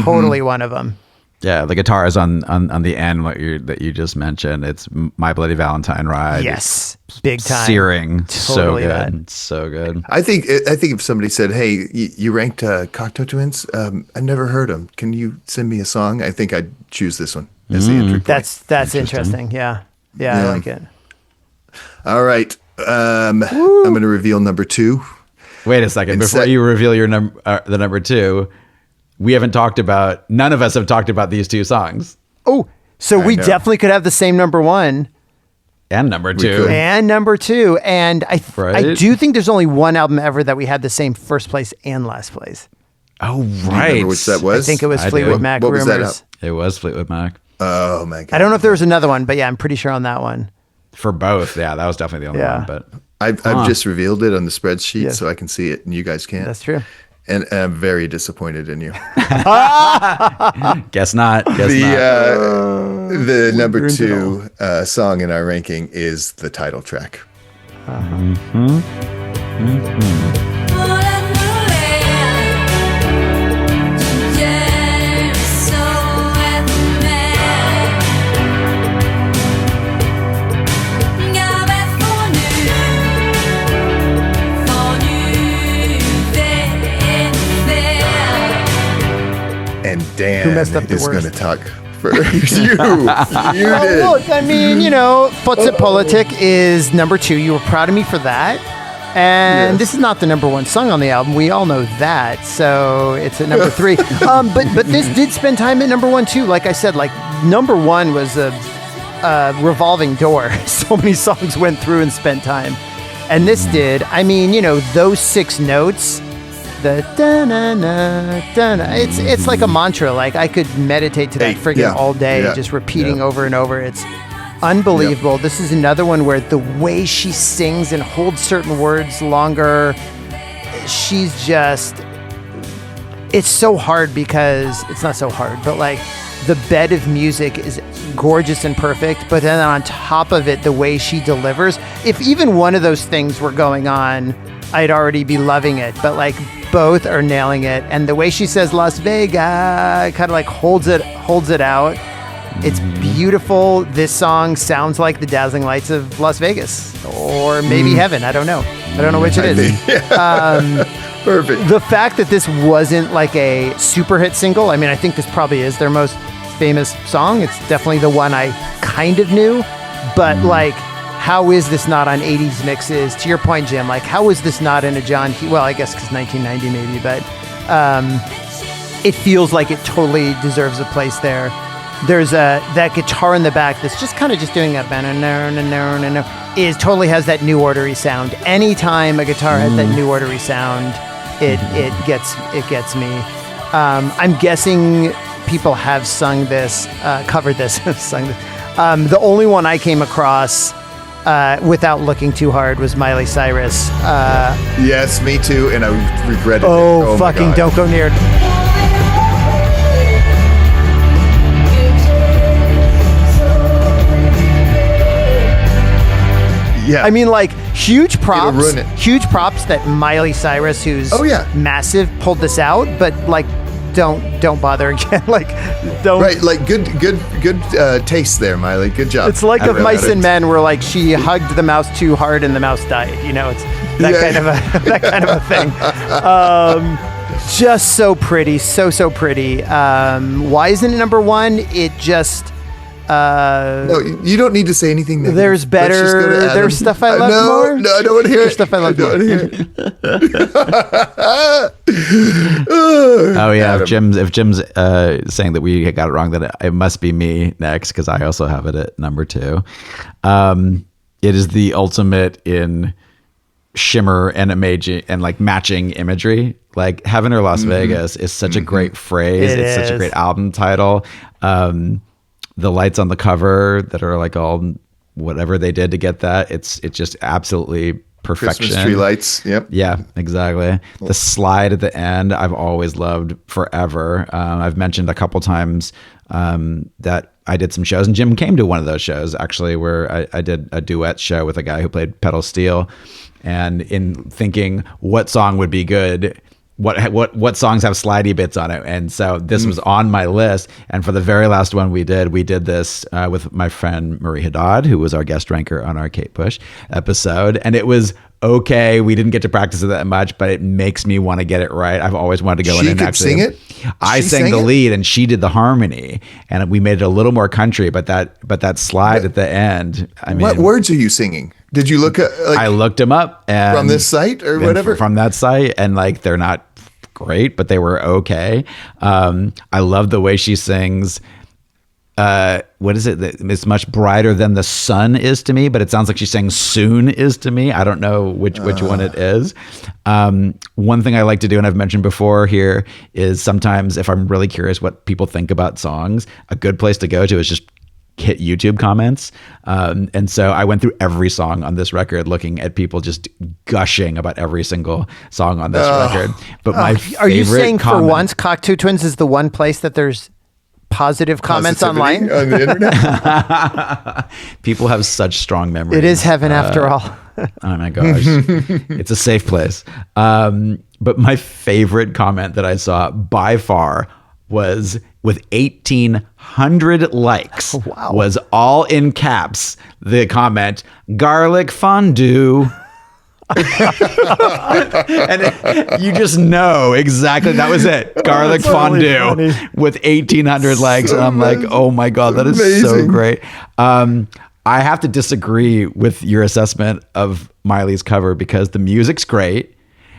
totally one of them. Yeah, the guitar is on the end that you just mentioned. It's My Bloody Valentine Ride. Yes, big time. Searing. Totally so that. good. So good. I think if somebody said, "Hey, you ranked Cocteau Twins? I never heard them. Can you send me a song?" I think I'd choose this one as the entry point. That's interesting. Yeah, I like it. All right, I'm going to reveal number 2. Wait a second. Before you reveal your the number 2, none of us have talked about these 2 songs. Oh, so we definitely could have the same number 1. And number 2. And number 2. And I do think there's only one album ever that we had the same first place and last place. Oh, right. Do you remember which that was? I think it was Fleetwood Mac. What was Rumors. that? It was Fleetwood Mac. Oh, my God. I don't know if there was another one, but yeah, I'm pretty sure on that one. For both. Yeah, that was definitely the only one. But I've just revealed it on the spreadsheet so I can see it and you guys can't. That's true. and I'm very disappointed in you. Guess not. Guess not. The number 2 song in our ranking is the title track. And Dan is going to talk for you. You did. Look, I mean, Fotzepolitic is number 2. You were proud of me for that. And this is not the number 1 song on the album. We all know that. So it's at number 3. But this did spend time at number 1 too. Like I said, number 1 was a revolving door. So many songs went through and spent time. And this did. I mean, those 6 notes. The da-na-na, da-na. It's like a mantra. Like I could meditate to that friggin' all day, just repeating over and over. It's unbelievable. Yep. This is another one where the way she sings and holds certain words longer, she's just... It's so hard because... It's not so hard, but the bed of music is gorgeous and perfect, but then on top of it, the way she delivers, if even one of those things were going on, I'd already be loving it. But both are nailing it, and the way she says Las Vegas kind of holds it out. It's beautiful. This song sounds like the dazzling lights of Las Vegas, or maybe heaven. I don't know which it is. Perfect. The fact that this wasn't a super hit single, I mean, I think this probably is their most famous song. It's definitely the one I kind of knew, but how is this not on 80s mixes? To your point, Jim, how is this not in a John Hughes? Well, I guess because 1990 maybe, but it feels like it totally deserves a place there. There's that guitar in the back that's just kind of just doing that totally has that New Order-y sound. Anytime a guitar has that New Order-y sound, it gets me. I'm guessing people have sung this, covered this, sung this. The only one I came across without looking too hard was Miley Cyrus. Yes, me too, and I regret it. Oh fucking don't go near it. Yeah. I mean, huge props that Miley Cyrus, who's massive, pulled this out, but don't bother again. Don't. Right, good taste there, Miley. Good job. It's like of Mice and Men, where she hugged the mouse too hard and the mouse died. It's that kind of a thing. Just so pretty, so pretty. Why isn't it number 1? It just. No, you don't need to say anything negative. There's better. There's stuff I love more. No, I don't want to hear There's stuff I love more. Oh yeah, if Jim's saying that we got it wrong, then it must be me next, because I also have it at number 2. It is the ultimate in shimmer and imaging and matching imagery. Heaven or Las Vegas is such a great phrase. It's such a great album title. The lights on the cover that are all whatever they did to get that, it's just absolutely perfection. Christmas tree lights. Yep. Yeah, exactly. The slide at the end, I've always loved forever. I've mentioned a couple times that I did some shows, and Jim came to one of those shows actually, where I did a duet show with a guy who played pedal steel, and in thinking what song would be good, what songs have slidey bits on it, and so this was on my list. And for the very last one we did this with my friend Marie Haddad, who was our guest ranker on our Kate Bush episode, and it was okay. We didn't get to practice it that much, but it makes me want to get it right. I've always wanted to go in and actually sing it. I sang the lead and she did the harmony, and we made it a little more country, but that slide at the end, I mean, what words are you singing? Did you look at I looked them up, and from this site or whatever? From that site, and they're not great, but they were okay. I love the way she sings. What is it? It's much brighter than the sun is to me, but it sounds like she's saying soon is to me. I don't know which one it is. One thing I like to do, and I've mentioned before here, is sometimes if I'm really curious what people think about songs, a good place to go to is just hit YouTube comments. And so I went through every song on this record, looking at people just gushing about every single song on this record. But my favorite Are you saying comment, for once Cocteau Twins is the one place that there's positive comments Positivity online? on the internet. people have such strong memories. It is heaven after all. Oh my gosh. It's a safe place. But my favorite comment that I saw by far was with 1,800 likes. Wow. Was all in caps. The comment, garlic fondue. And you just know exactly that was it. Garlic That's really fondue funny. with 1,800 likes. And I'm like, oh my God, that is so amazing. great. I have to disagree with your assessment of Miley's cover because the music's great.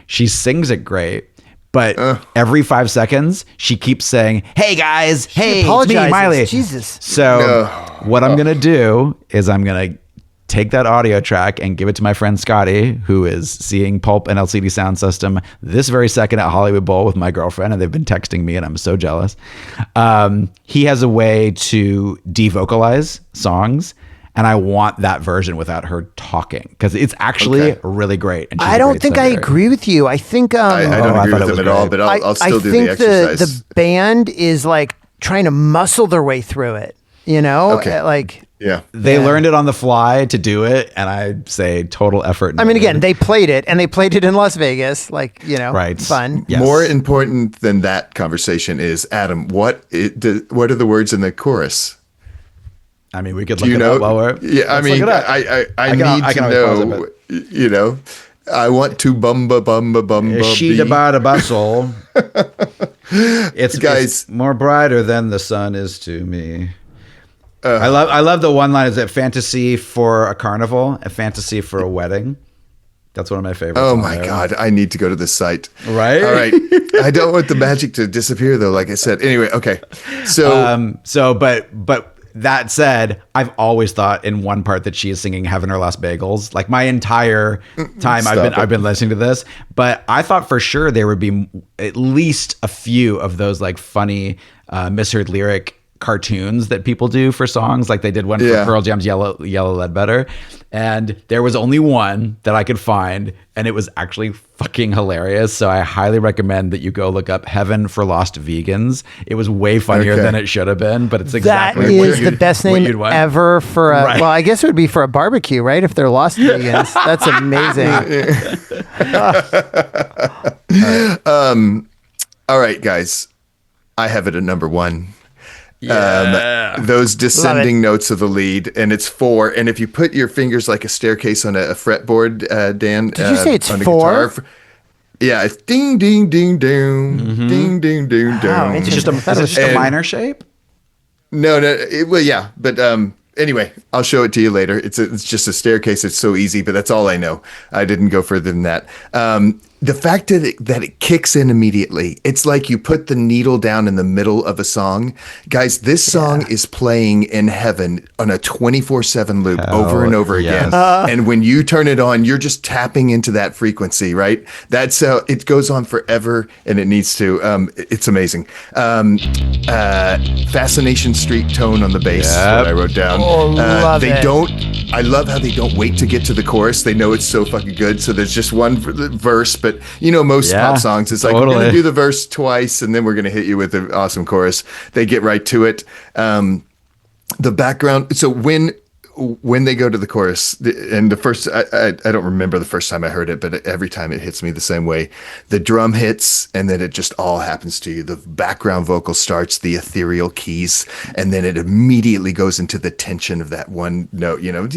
She sings it great. But every 5 seconds, she keeps saying, hey guys, hey, it's me, apologizes. Miley. Jesus. So what I'm going to do is I'm going to take that audio track and give it to my friend Scotty, who is seeing Pulp and LCD Sound System this very second at Hollywood Bowl with my girlfriend, and they've been texting me, and I'm so jealous. He has a way to devocalize songs, and I want that version without her talking because it's actually really great. And she's I a don't great think I singer. agree with you. I think I don't I agree thought with it was them at all, great. but I'll still do think the exercise. the band is like trying to muscle their way through it, you know? Okay. Like, Yeah. They learned it on the fly to do it, and I say total effort. I mean, again, they played it, and they played it in Las Vegas, like, you know, Right. fun. Yes. More important than that conversation is, Adam, what are the words in the chorus? I mean, we could Do look you it know? up while we're. Yeah, I let's mean, look it up. I can- need I can to always pause know, it, you know, I want to bumba She bee. about a bustle. It's Guys. it's more brighter than the sun is to me. I love the one line. Is it fantasy for a carnival, a fantasy for a wedding? That's one of my favorites. Oh on my there. God, I need to go to this site. Right? All right. I don't want the magic to disappear though, like I said. Anyway, okay. So But that said, I've always thought in one part that she is singing "Heaven or Lost Bagels." Like my entire time Stop it. I've been listening to this, but I thought for sure there would be at least a few of those like funny misheard lyric cartoons that people do for songs. Like they did one for Yeah. Pearl Jam's Yellow Ledbetter, and there was only one that I could find, and it was actually fucking hilarious. So I highly recommend that you go look up "Heaven for Lost Vegans." It was way funnier Okay. than it should have been, but it's That exactly is the best what name you'd want. ever for a, Right. well, I guess it would be for a barbecue, right? If they're lost vegans. That's amazing. all right, guys. I have it at number one. Yeah. Those descending notes of the lead, and it's 4. And if you put your fingers like a staircase on a fretboard, Dan, Did you say it's on a 4? guitar, yeah, it's ding, ding, ding, ding, ding, ding, ding, Wow, ding. It's just a, is it just a And- minor shape? No, well, yeah, but anyway, I'll show it to you later. It's just a staircase. It's so easy, but that's all I know. I didn't go further than that. The fact that it kicks in immediately, it's like you put the needle down in the middle of a song. Guys, this song is playing in heaven on a 24/7 loop over and over yes. again. And when you turn it on, you're just tapping into that frequency, right? That's how it goes on forever, and it needs to. It's amazing. Fascination Street tone on the bass is what I wrote down. love they it. don't. I love how they don't wait to get to the chorus. They know it's so fucking good, so there's just one verse. But you know, most Yeah, pop songs, it's like we're totally. gonna do the verse twice, and then we're gonna hit you with an awesome chorus. They get right to it. The background. So when they go to the chorus, and the first, I don't remember the first time I heard it, but every time it hits me the same way. The drum hits, and then it just all happens to you. The background vocal starts, the ethereal keys, and then it immediately goes into the tension of that one note, you know, and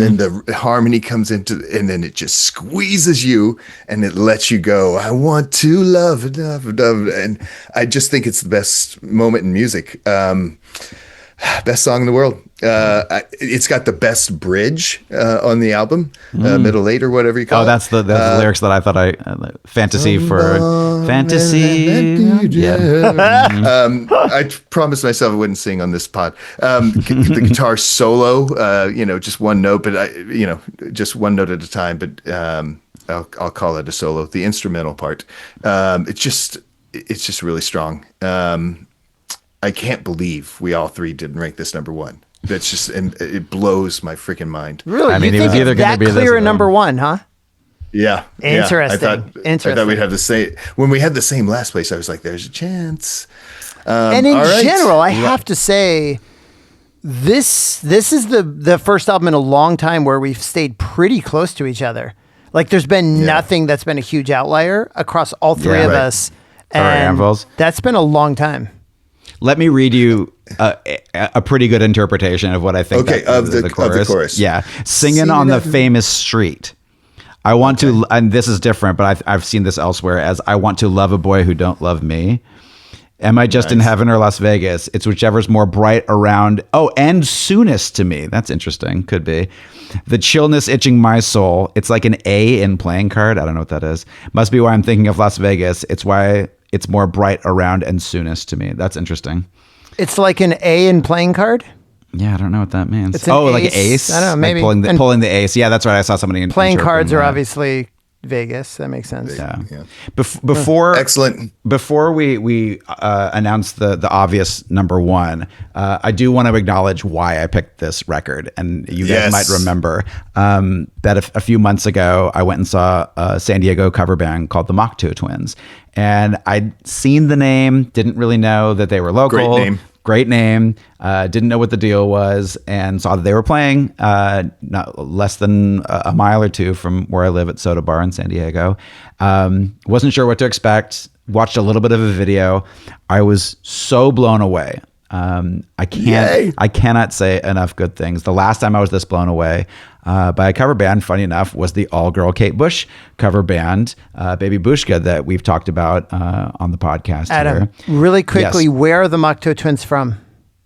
then the harmony comes into, and then it just squeezes you, and it lets you go. I want to love, and I just think it's the best moment in music. Best song in the world. It's got the best bridge on the album, middle 8 or whatever you call Oh, it. that's the lyrics that I thought fantasy for fantasy. Yeah. I promised myself I wouldn't sing on this pod. The guitar solo, just one note, but just one note at a time. But I'll call it a solo. The instrumental part, it's just really strong. I can't believe we all three didn't rank this number one. That's just, and it blows my freaking mind. Really? I mean, you it was think either it's gonna that be this clear or at that. number one, huh? Yeah. Interesting. Yeah. I thought we'd have the same. When we had the same last place, I was like, there's a chance. And in all right. general, I have to say, this is the first album in a long time where we've stayed pretty close to each other. Like, there's been nothing that's been a huge outlier across all three of us. All right, Anvils. That's been a long time. Let me read you a pretty good interpretation of what I think. Okay, of the chorus. Yeah, singing on the famous street. I want to, and this is different, but I've seen this elsewhere as I want to love a boy who don't love me. Am I just in heaven or Las Vegas? It's whichever's more bright around. Oh, and soonest to me. That's interesting. Could be. The chillness itching my soul. It's like an A in playing card. I don't know what that is. Must be why I'm thinking of Las Vegas. It's why it's more bright around and soonest to me. That's interesting. It's like an A in playing card? Yeah, I don't know what that means. It's an like an ace. ace? I don't know, maybe. Like pulling the ace. Yeah, that's right. I saw somebody Playing cards are that. obviously Vegas. That makes sense. Yeah. Before Excellent. Before we announce the obvious number one, I do want to acknowledge why I picked this record, and you guys might remember that a few months ago I went and saw a San Diego cover band called the Mocteau Twins, and I'd seen the name, didn't really know that they were local. Great name. Didn't know what the deal was, and saw that they were playing not less than a mile or two from where I live at Soda Bar in San Diego. Wasn't sure what to expect. Watched a little bit of a video. I was so blown away. I cannot say enough good things. The last time I was this blown away by a cover band, funny enough, was the all-girl Kate Bush cover band, Baby Bushka, that we've talked about on the podcast. Adam, here. really quickly, Yes. where are the Mocteau Twins from?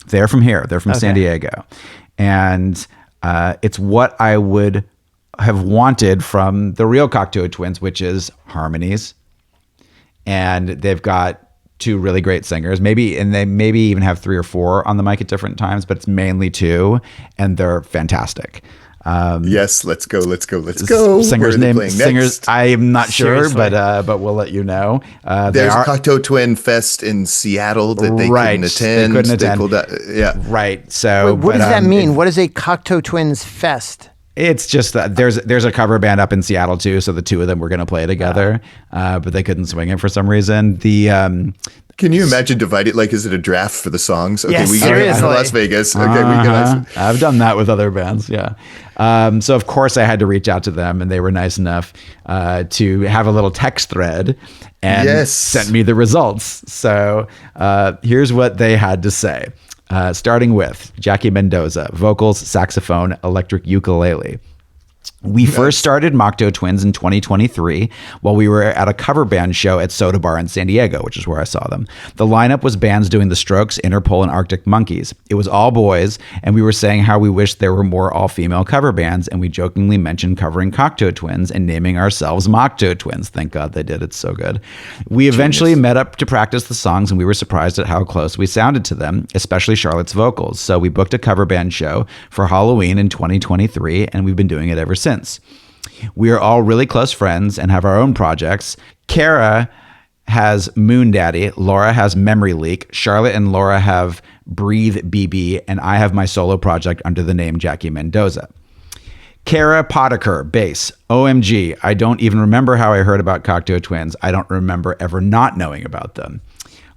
They're from here. They're from San Diego. And it's what I would have wanted from the real Cocteau Twins, which is harmonies. And they've got two really great singers, and they maybe even have 3 or 4 on the mic at different times, but it's mainly 2, and they're fantastic. Yes, let's go. Singers' name, singers. I am not sure, Seriously. but we'll let you know. There's a Cocteau Twin Fest in Seattle that they couldn't attend. They pulled out, right. So, What does that mean? What is a Cocteau Twins Fest? It's just that there's a cover band up in Seattle too, so the two of them were going to play together, but they couldn't swing it for some reason. Can you imagine divided? Like, is it a draft for the songs? Okay, Yes, we get seriously. Las Vegas. Okay, we get. I've done that with other bands, yeah. So of course I had to reach out to them, and they were nice enough to have a little text thread and sent me the results. So here's what they had to say. Starting with Jackie Mendoza, vocals, saxophone, electric ukulele. We first started Mocteau Twins in 2023 while we were at a cover band show at Soda Bar in San Diego, which is where I saw them. The lineup was bands doing The Strokes, Interpol, and Arctic Monkeys. It was all boys, and we were saying how we wished there were more all-female cover bands, and we jokingly mentioned covering Cocteau Twins and naming ourselves Mocteau Twins. Thank God they did. It's so good. We eventually met up to practice the songs, and we were surprised at how close we sounded to them, especially Charlotte's vocals. So we booked a cover band show for Halloween in 2023, and we've been doing it ever since. We are all really close friends and have our own projects. Kara has Moon Daddy, Laura has Memory Leak, Charlotte and Laura have Breathe BB, and I have my solo project under the name Jackie Mendoza. Kara Potiker, bass. OMG, I don't even remember how I heard about Cocteau Twins. I don't remember ever not knowing about them.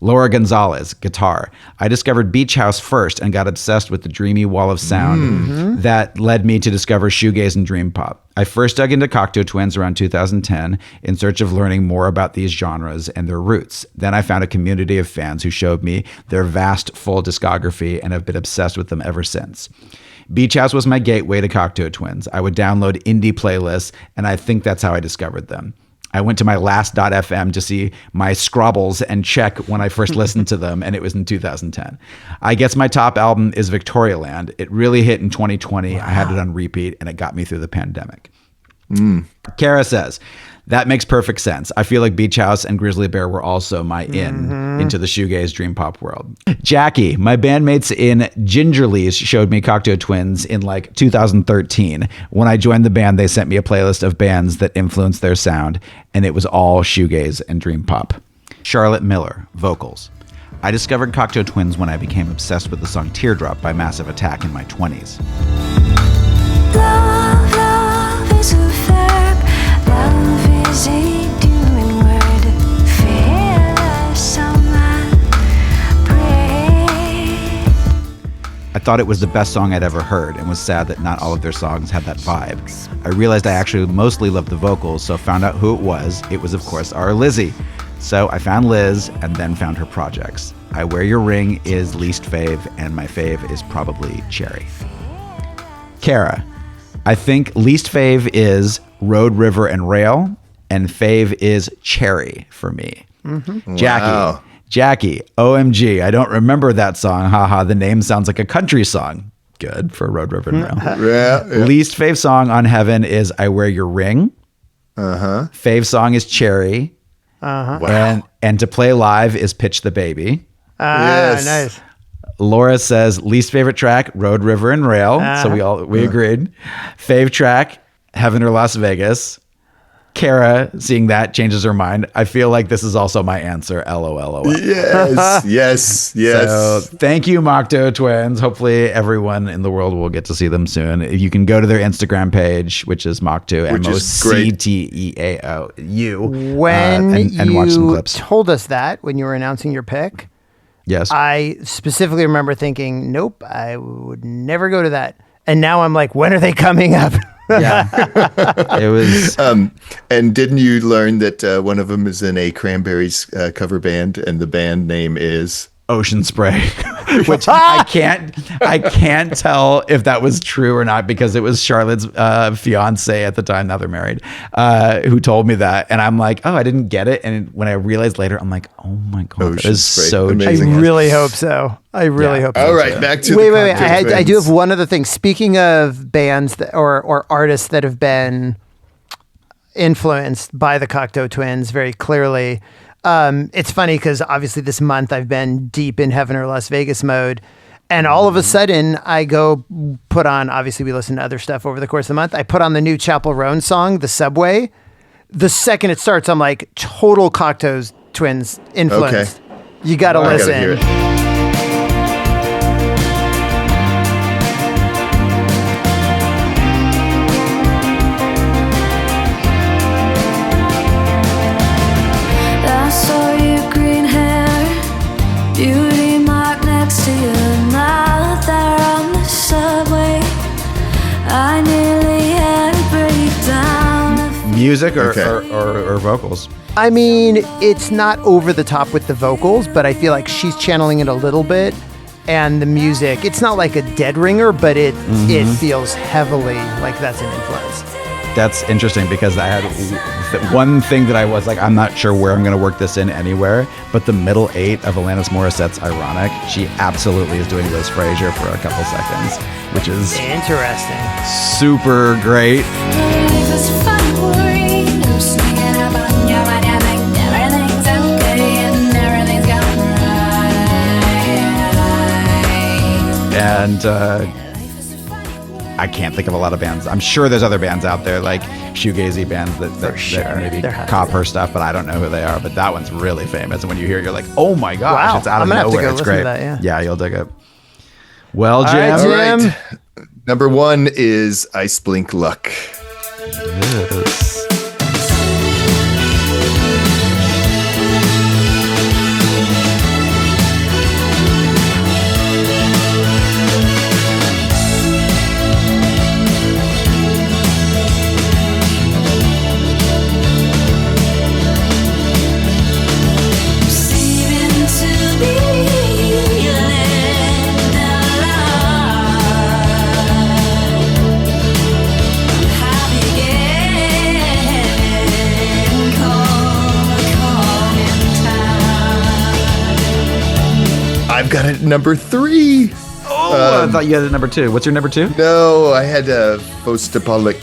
Laura Gonzalez, guitar. I discovered Beach House first and got obsessed with the dreamy wall of sound that led me to discover shoegaze and dream pop. I first dug into Cocteau Twins around 2010 in search of learning more about these genres and their roots. Then I found a community of fans who showed me their vast, full discography and have been obsessed with them ever since. Beach House was my gateway to Cocteau Twins. I would download indie playlists, and I think that's how I discovered them. I went to my last.fm to see my scrobbles and check when I first listened to them, and it was in 2010. I guess my top album is Victorialand. It really hit in 2020. Wow. I had it on repeat, and it got me through the pandemic. Kara says, that makes perfect sense. I feel like Beach House and Grizzly Bear were also my into the shoegaze dream pop world. Jackie, my bandmates in Gingerly's showed me Cocteau Twins in like 2013. When I joined the band, they sent me a playlist of bands that influenced their sound, and it was all shoegaze and dream pop. Charlotte Miller, vocals. I discovered Cocteau Twins when I became obsessed with the song Teardrop by Massive Attack in my 20s. Love, love is a verb. Love is a doing word. Feel someone pray. I thought it was the best song I'd ever heard and was sad that not all of their songs had that vibe. I realized I actually mostly loved the vocals, so found out who it was. It was, of course, our Lizzie. So I found Liz and then found her projects. I Wear Your Ring is least fave, and my fave is probably Cherry. Kara, I think least fave is Road, River, and Rail, and fave is Cherry for me. Mm-hmm. Jackie, OMG, I don't remember that song. Haha, the name sounds like a country song. Good for Road, River, and Rail. Yeah. Least fave song on Heaven is I Wear Your Ring. Uh-huh. Fave song is Cherry. Uh-huh. Wow. And to play live is Pitch the Baby. Yes. Nice. Laura says least favorite track, Road, River, and Rail. So we agreed. Fave track, Heaven or Las Vegas. Kara, seeing that, changes her mind. I feel like this is also my answer. LOL. Yes. So thank you, Mocteau Twins. Hopefully everyone in the world will get to see them soon. You can go to their Instagram page, which is Mocteau, MOCTEAOU. When and watch some clips. told us that, when you were announcing your pick, Yes. I specifically remember thinking, nope, I would never go to that. And now I'm like, when are they coming up? Yeah. It was. And didn't you learn that one of them is in a Cranberries cover band, and the band name is Ocean Spray, which I can't tell if that was true or not, because it was Charlotte's fiance at the time, now they're married, who told me that, and I'm like, oh, I didn't get it, and when I realized later, I'm like, oh my god, that Ocean is Spray. so Amazing. I genius. really hope so. I really hope so. all right. Back to Wait. the I Cocteau do Twins. have one other thing. Speaking of bands or artists that have been influenced by the Cocteau Twins very clearly. It's funny because obviously this month I've been deep in Heaven or Las Vegas mode. And all of a sudden I go put on, obviously we listen to other stuff over the course of the month. I put on the new Chappell Roan song, The Subway. The second it starts, I'm like, total Cocteau Twins influenced. Okay. You got to I listen. gotta hear it. I saw your green hair, beauty mark next to your mouth there on the subway. I nearly had a breakdown. Music or, Okay. or vocals. I mean, it's not over the top with the vocals, but I feel like she's channeling it a little bit. And the music, it's not like a dead ringer, but it feels heavily like that's an influence. That's interesting because I had one thing that I was like, I'm not sure where I'm going to work this in anywhere, but the middle eight of Alanis Morissette's Ironic, she absolutely is doing Liz Fraser for a couple seconds, which is Interesting. super great. Life is fun, worry, no sneaking up on you, but you think everything's okay and everything's going right. And I can't think of a lot of bands. I'm sure there's other bands out there, like shoegazy bands that maybe There has cop her stuff, but I don't know who they are. But that one's really famous. And when you hear it, you're like, oh my gosh, Wow. it's out I'm of gonna have to nowhere. go It's listen to great. that, yeah. You'll dig it. Well, All Jim. right, All Jim. right. Number one is Iceblink Luck. Yes. Seeming to be living alive. Happy again, call in time. I've got it at number three. Oh, I thought you had it number two. What's your number two? No, I had Fotzepolitic.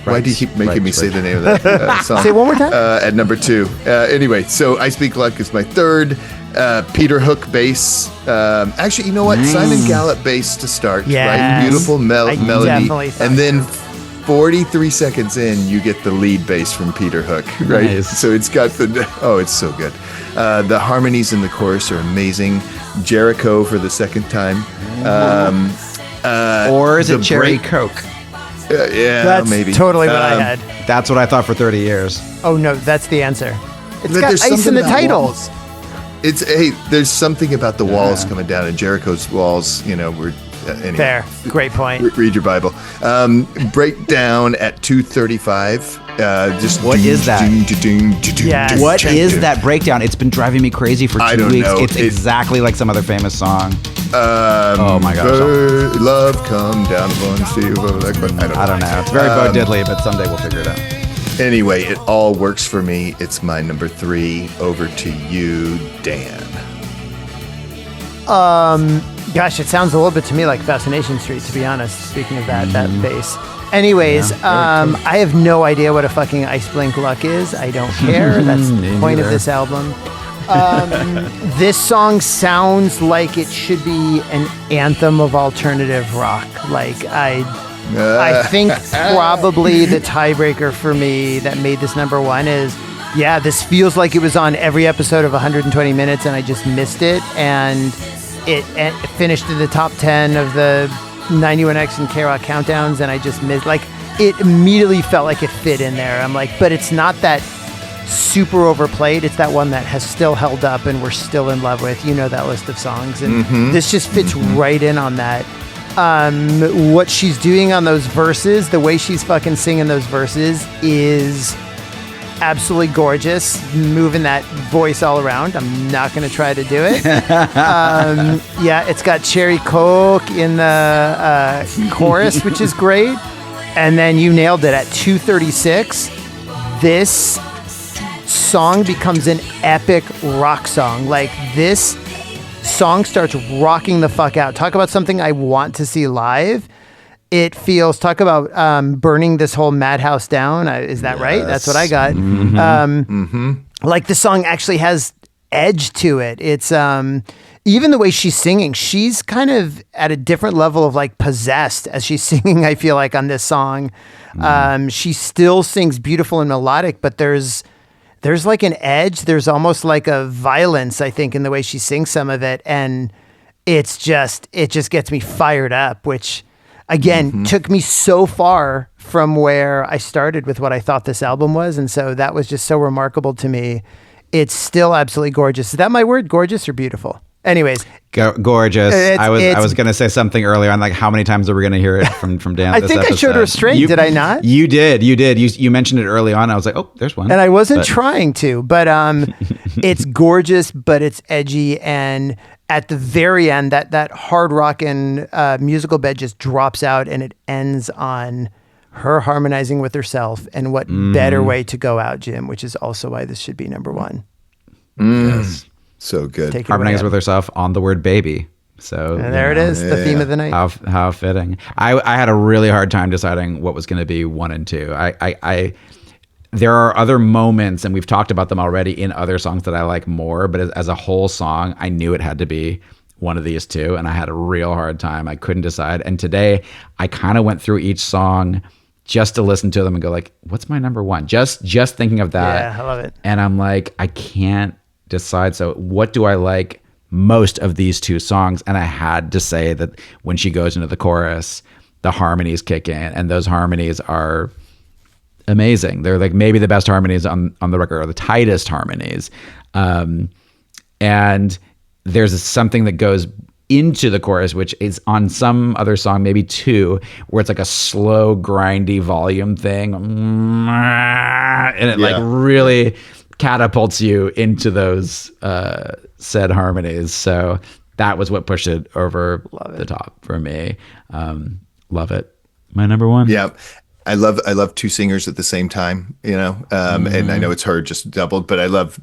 Why do you keep making me say the name of that song? Say it one more time. At number two. Anyway, so Iceblink Luck is my third. Peter Hook bass. Actually, you know what? Simon Gallup bass to start. Yes. Right? Beautiful I melody. definitely thought And then 43 seconds in, you get the lead bass from Peter Hook, right? Nice. So it's got it's so good. The harmonies in the chorus are amazing. Jericho for the second time. Or is it the Cherry break- Coke? Yeah, That's maybe. totally what I had. That's what I thought for 30 years. Oh no, that's the answer. It's But got there's ice in something the about titles. There's something about the walls coming down, and Jericho's walls, were anyway. There, great point. Read your Bible. Breakdown at 2:35. Just What is that? Yes. What is that breakdown? It's been driving me crazy for 2 I don't weeks. know. It's exactly like some other famous song. Oh my gosh. Love come down on Steve. I don't know. It's very Bo Diddley, but someday we'll figure it out. Anyway, it all works for me. It's my number 3. Over to you, Dan. Gosh, it sounds a little bit to me like Fascination Street, to be honest. Speaking of that bass. Anyways, I have no idea what a fucking Iceblink luck is. I don't care. That's the point of this album. This song sounds like it should be an anthem of alternative rock. Like I think probably the tiebreaker for me that made this number 1 is, this feels like it was on every episode of 120 Minutes and I just missed it. And it finished in the top 10 of the 91X and K-Rock countdowns, and I just missed. Like, it immediately felt like it fit in there. I'm like, but it's not that super overplayed. It's that one that has still held up and we're still in love with. You know that list of songs. And this just fits right in on that. What she's doing on those verses, the way she's fucking singing those verses is absolutely gorgeous, moving that voice all around. I'm not going to try to do it. It's got Cherry Coke in the chorus, which is great. And then you nailed it at 2:36. This song becomes an epic rock song. Like, this song starts rocking the fuck out. Talk about something I want to see live. It feels, talk about burning this whole madhouse down. Is that right? That's what I got. Like, the song actually has edge to it. It's even the way she's singing, she's kind of at a different level of like possessed as she's singing, I feel like, on this song. She still sings beautiful and melodic, but there's like an edge. There's almost like a violence, I think, in the way she sings some of it. And it just gets me fired up, which again, took me so far from where I started with what I thought this album was. And so that was just so remarkable to me. It's still absolutely gorgeous. Is that my word? Gorgeous or beautiful? Anyways. Gorgeous. I was going to say something earlier on, like, how many times are we going to hear it from Dan? I think I showed restraint. Did I not? You did. You mentioned it early on. I was like, oh, there's one. And I wasn't trying to, but it's gorgeous, but it's edgy. And at the very end, that hard rockin' musical bed just drops out and it ends on her harmonizing with herself. And what better way to go out, Jim, which is also why this should be number 1. Yes. So good. Harmonizing with herself on the word baby. So and there it is, the theme of the night. How fitting. I had a really hard time deciding what was going to be 1 and 2. There are other moments, and we've talked about them already in other songs that I like more, but as a whole song, I knew it had to be one of these two, and I had a real hard time. I couldn't decide. And today, I kind of went through each song just to listen to them and go like, what's my number 1? Just thinking of that. Yeah, I love it. And I'm like, I can't decide. So what do I like most of these 2 songs? And I had to say that when she goes into the chorus, the harmonies kick in, and those harmonies are amazing. They're like maybe the best harmonies on the record, or the tightest harmonies. And there's something that goes into the chorus, which is on some other song, maybe 2, where it's like a slow, grindy volume thing. And it like really catapults you into those said harmonies. So that was what pushed it over the top for me. Love it. My number 1. Yeah. I love 2 singers at the same time, and I know it's her just doubled, but I love,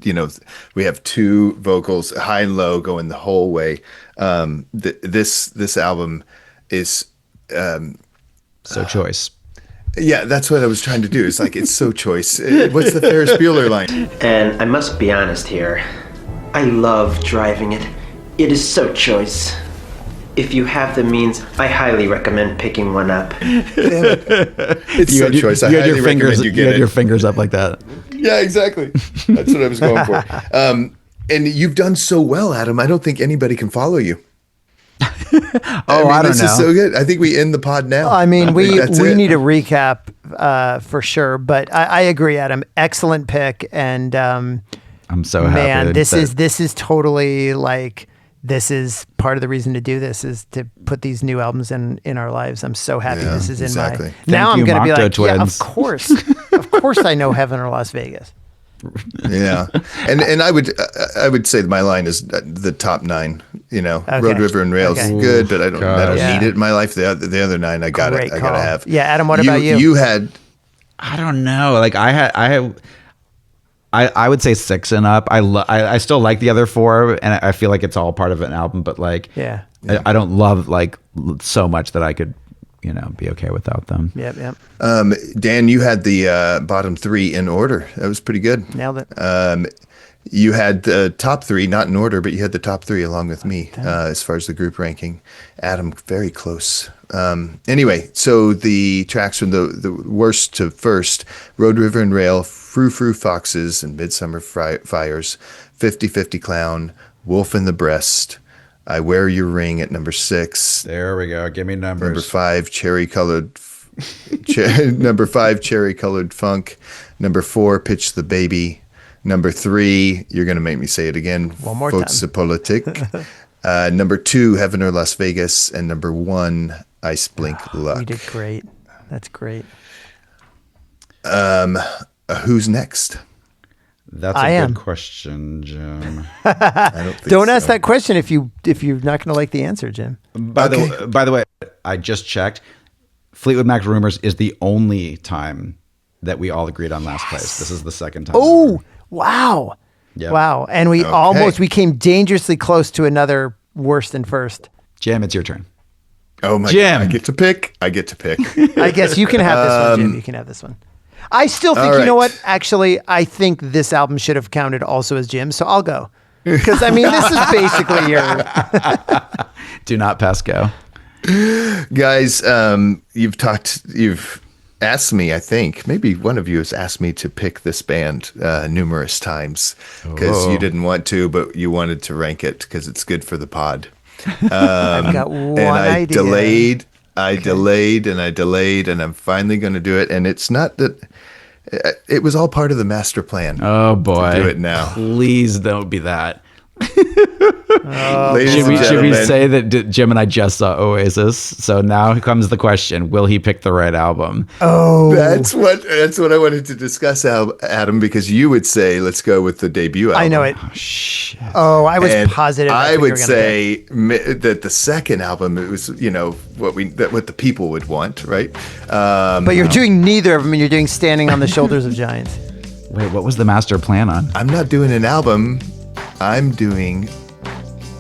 we have 2 vocals, high and low, going the whole way. This album is so choice. Yeah, that's what I was trying to do. It's like, it's so choice. What's the Ferris Bueller line? And I must be honest here. I love driving it. It is so choice. if you have the means, I highly recommend picking one up. It's so choice. I You had highly your fingers. recommend you You get had it. your fingers up like that. Yeah, exactly. That's what I was going for. And you've done so well, Adam. I don't think anybody can follow you. I don't This know. is so good. I think we end the pod now. I mean, we That's it. need a recap for sure. But I agree, Adam. Excellent pick. And I'm so happy. man, this that- is totally like, this is part of the reason to do this, is to put these new albums in our lives. I'm so happy Yeah, this is in exactly. my. Now Thank I'm you, going to be Mocteau like, yeah, twins. of course I know Heaven or Las Vegas. Yeah, and I would say my line is the top 9. You know, Okay. Road, River, and Rails Okay. good, but I don't Yeah. need it in my life. The other 9, I got Great it. I call. gotta have. Yeah, Adam, what about you? You had. I don't know. Like I would say 6 and up. I still like the other 4, and I feel like it's all part of an album. But like, Yeah. I don't love like so much that I could, be okay without them. Yep. Dan, you had the bottom 3 in order. That was pretty good. Nailed it. You had the top 3, not in order, but you had the top 3 along with me as far as the group ranking. Adam, very close. Anyway, so the tracks from the worst to first: Road, River, and Rail, Frou-Frou, Foxes, and Midsummer Fires, 50-50 Clown, Wolf in the Breast, I Wear Your Ring at number 6. There we go. Give me numbers. Number 5, Cherry Colored Funk. Number 4, Pitch the Baby. Number 3, you're going to make me say it again. One more time. Fotzepolitic. Number 2, Heaven or Las Vegas. And number 1, Iceblink Luck. You did great. That's great. Who's next? That's I a am. good question, Jim. I don't think Don't ask so. that question if you're not going to like the answer, Jim. By the way, I just checked. Fleetwood Mac Rumors is the only time that we all agreed on last place. This is the second time. Oh, wow. Yep. Wow. And we we came dangerously close to another worst than first. Jim, it's your turn. Oh my Jim. God. I get to pick. I guess you can have this one, Jim. You can have this one. I still think, all you know right. what? Actually, I think this album should have counted also as Jim, so I'll go. Because, I mean, this is basically your... Do not pass go. Guys, you've asked me, I think, maybe one of you has asked me to pick this band numerous times because you didn't want to, but you wanted to rank it because it's good for the pod. I've got one And I idea. delayed, and I'm finally going to do it. And it's not that it was all part of the master plan. Oh boy. To do it now. Please don't be that. Ladies Should and we gentlemen, say that Jim and I just saw Oasis? So now comes the question: will he pick the right album? that's what I wanted to discuss, Adam, because you would say, let's go with the debut album. I know it. Oh, shit. Oh, I was And positive. that's I what you were would gonna say that the second album, it was, what the people would want, right? pick. But you're doing neither of them, and you're doing Standing on the Shoulders of Giants. Wait, what was the master plan on? I'm not doing an album. I'm doing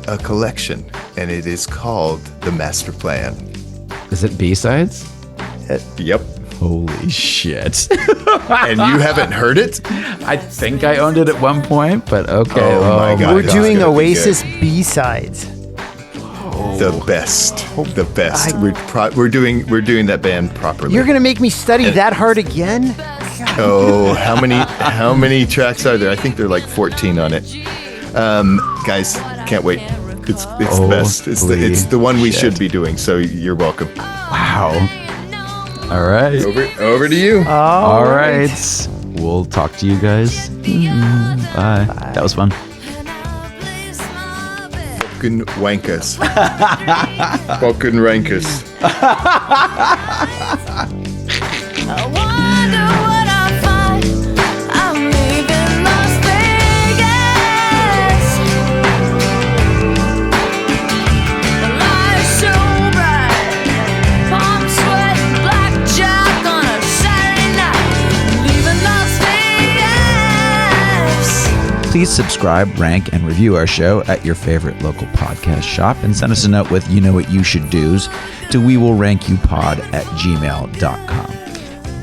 a collection, and it is called The Master Plan. Is it B-sides? Yep. Holy shit. And you haven't heard it? I think I owned it at one point, but okay. Oh my God. We're it's doing gonna be Oasis B-sides. The best. The best. We're doing that band properly. You're going to make me study that hard again? Oh, how many tracks are there? I think there are like 14 on it. Guys, can't wait. It's the best. It's the one we should be doing. So you're welcome. Wow. All right. Over to you. All right. We'll talk to you guys. Bye. That was fun. Fucking wankus. Fucking rankus. I wonder what I'll find. I'm leaving Las Vegas. The light is so bright. Palm sweat, blackjack on a Saturday night. Leaving Las Vegas. Please subscribe, rank, and review our show at your favorite local podcast shop and send us a note with you know what you should do's to wewillrankyoupod@gmail.com.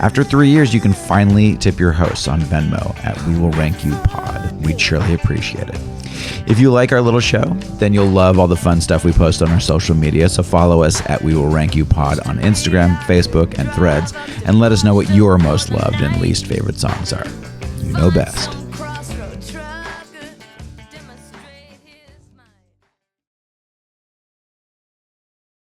After 3 years, you can finally tip your hosts on Venmo at We Will Rank You Pod. We'd surely appreciate it. If you like our little show, then you'll love all the fun stuff we post on our social media. So follow us at We Will Rank You Pod on Instagram, Facebook, and Threads, and let us know what your most loved and least favorite songs are. You know best.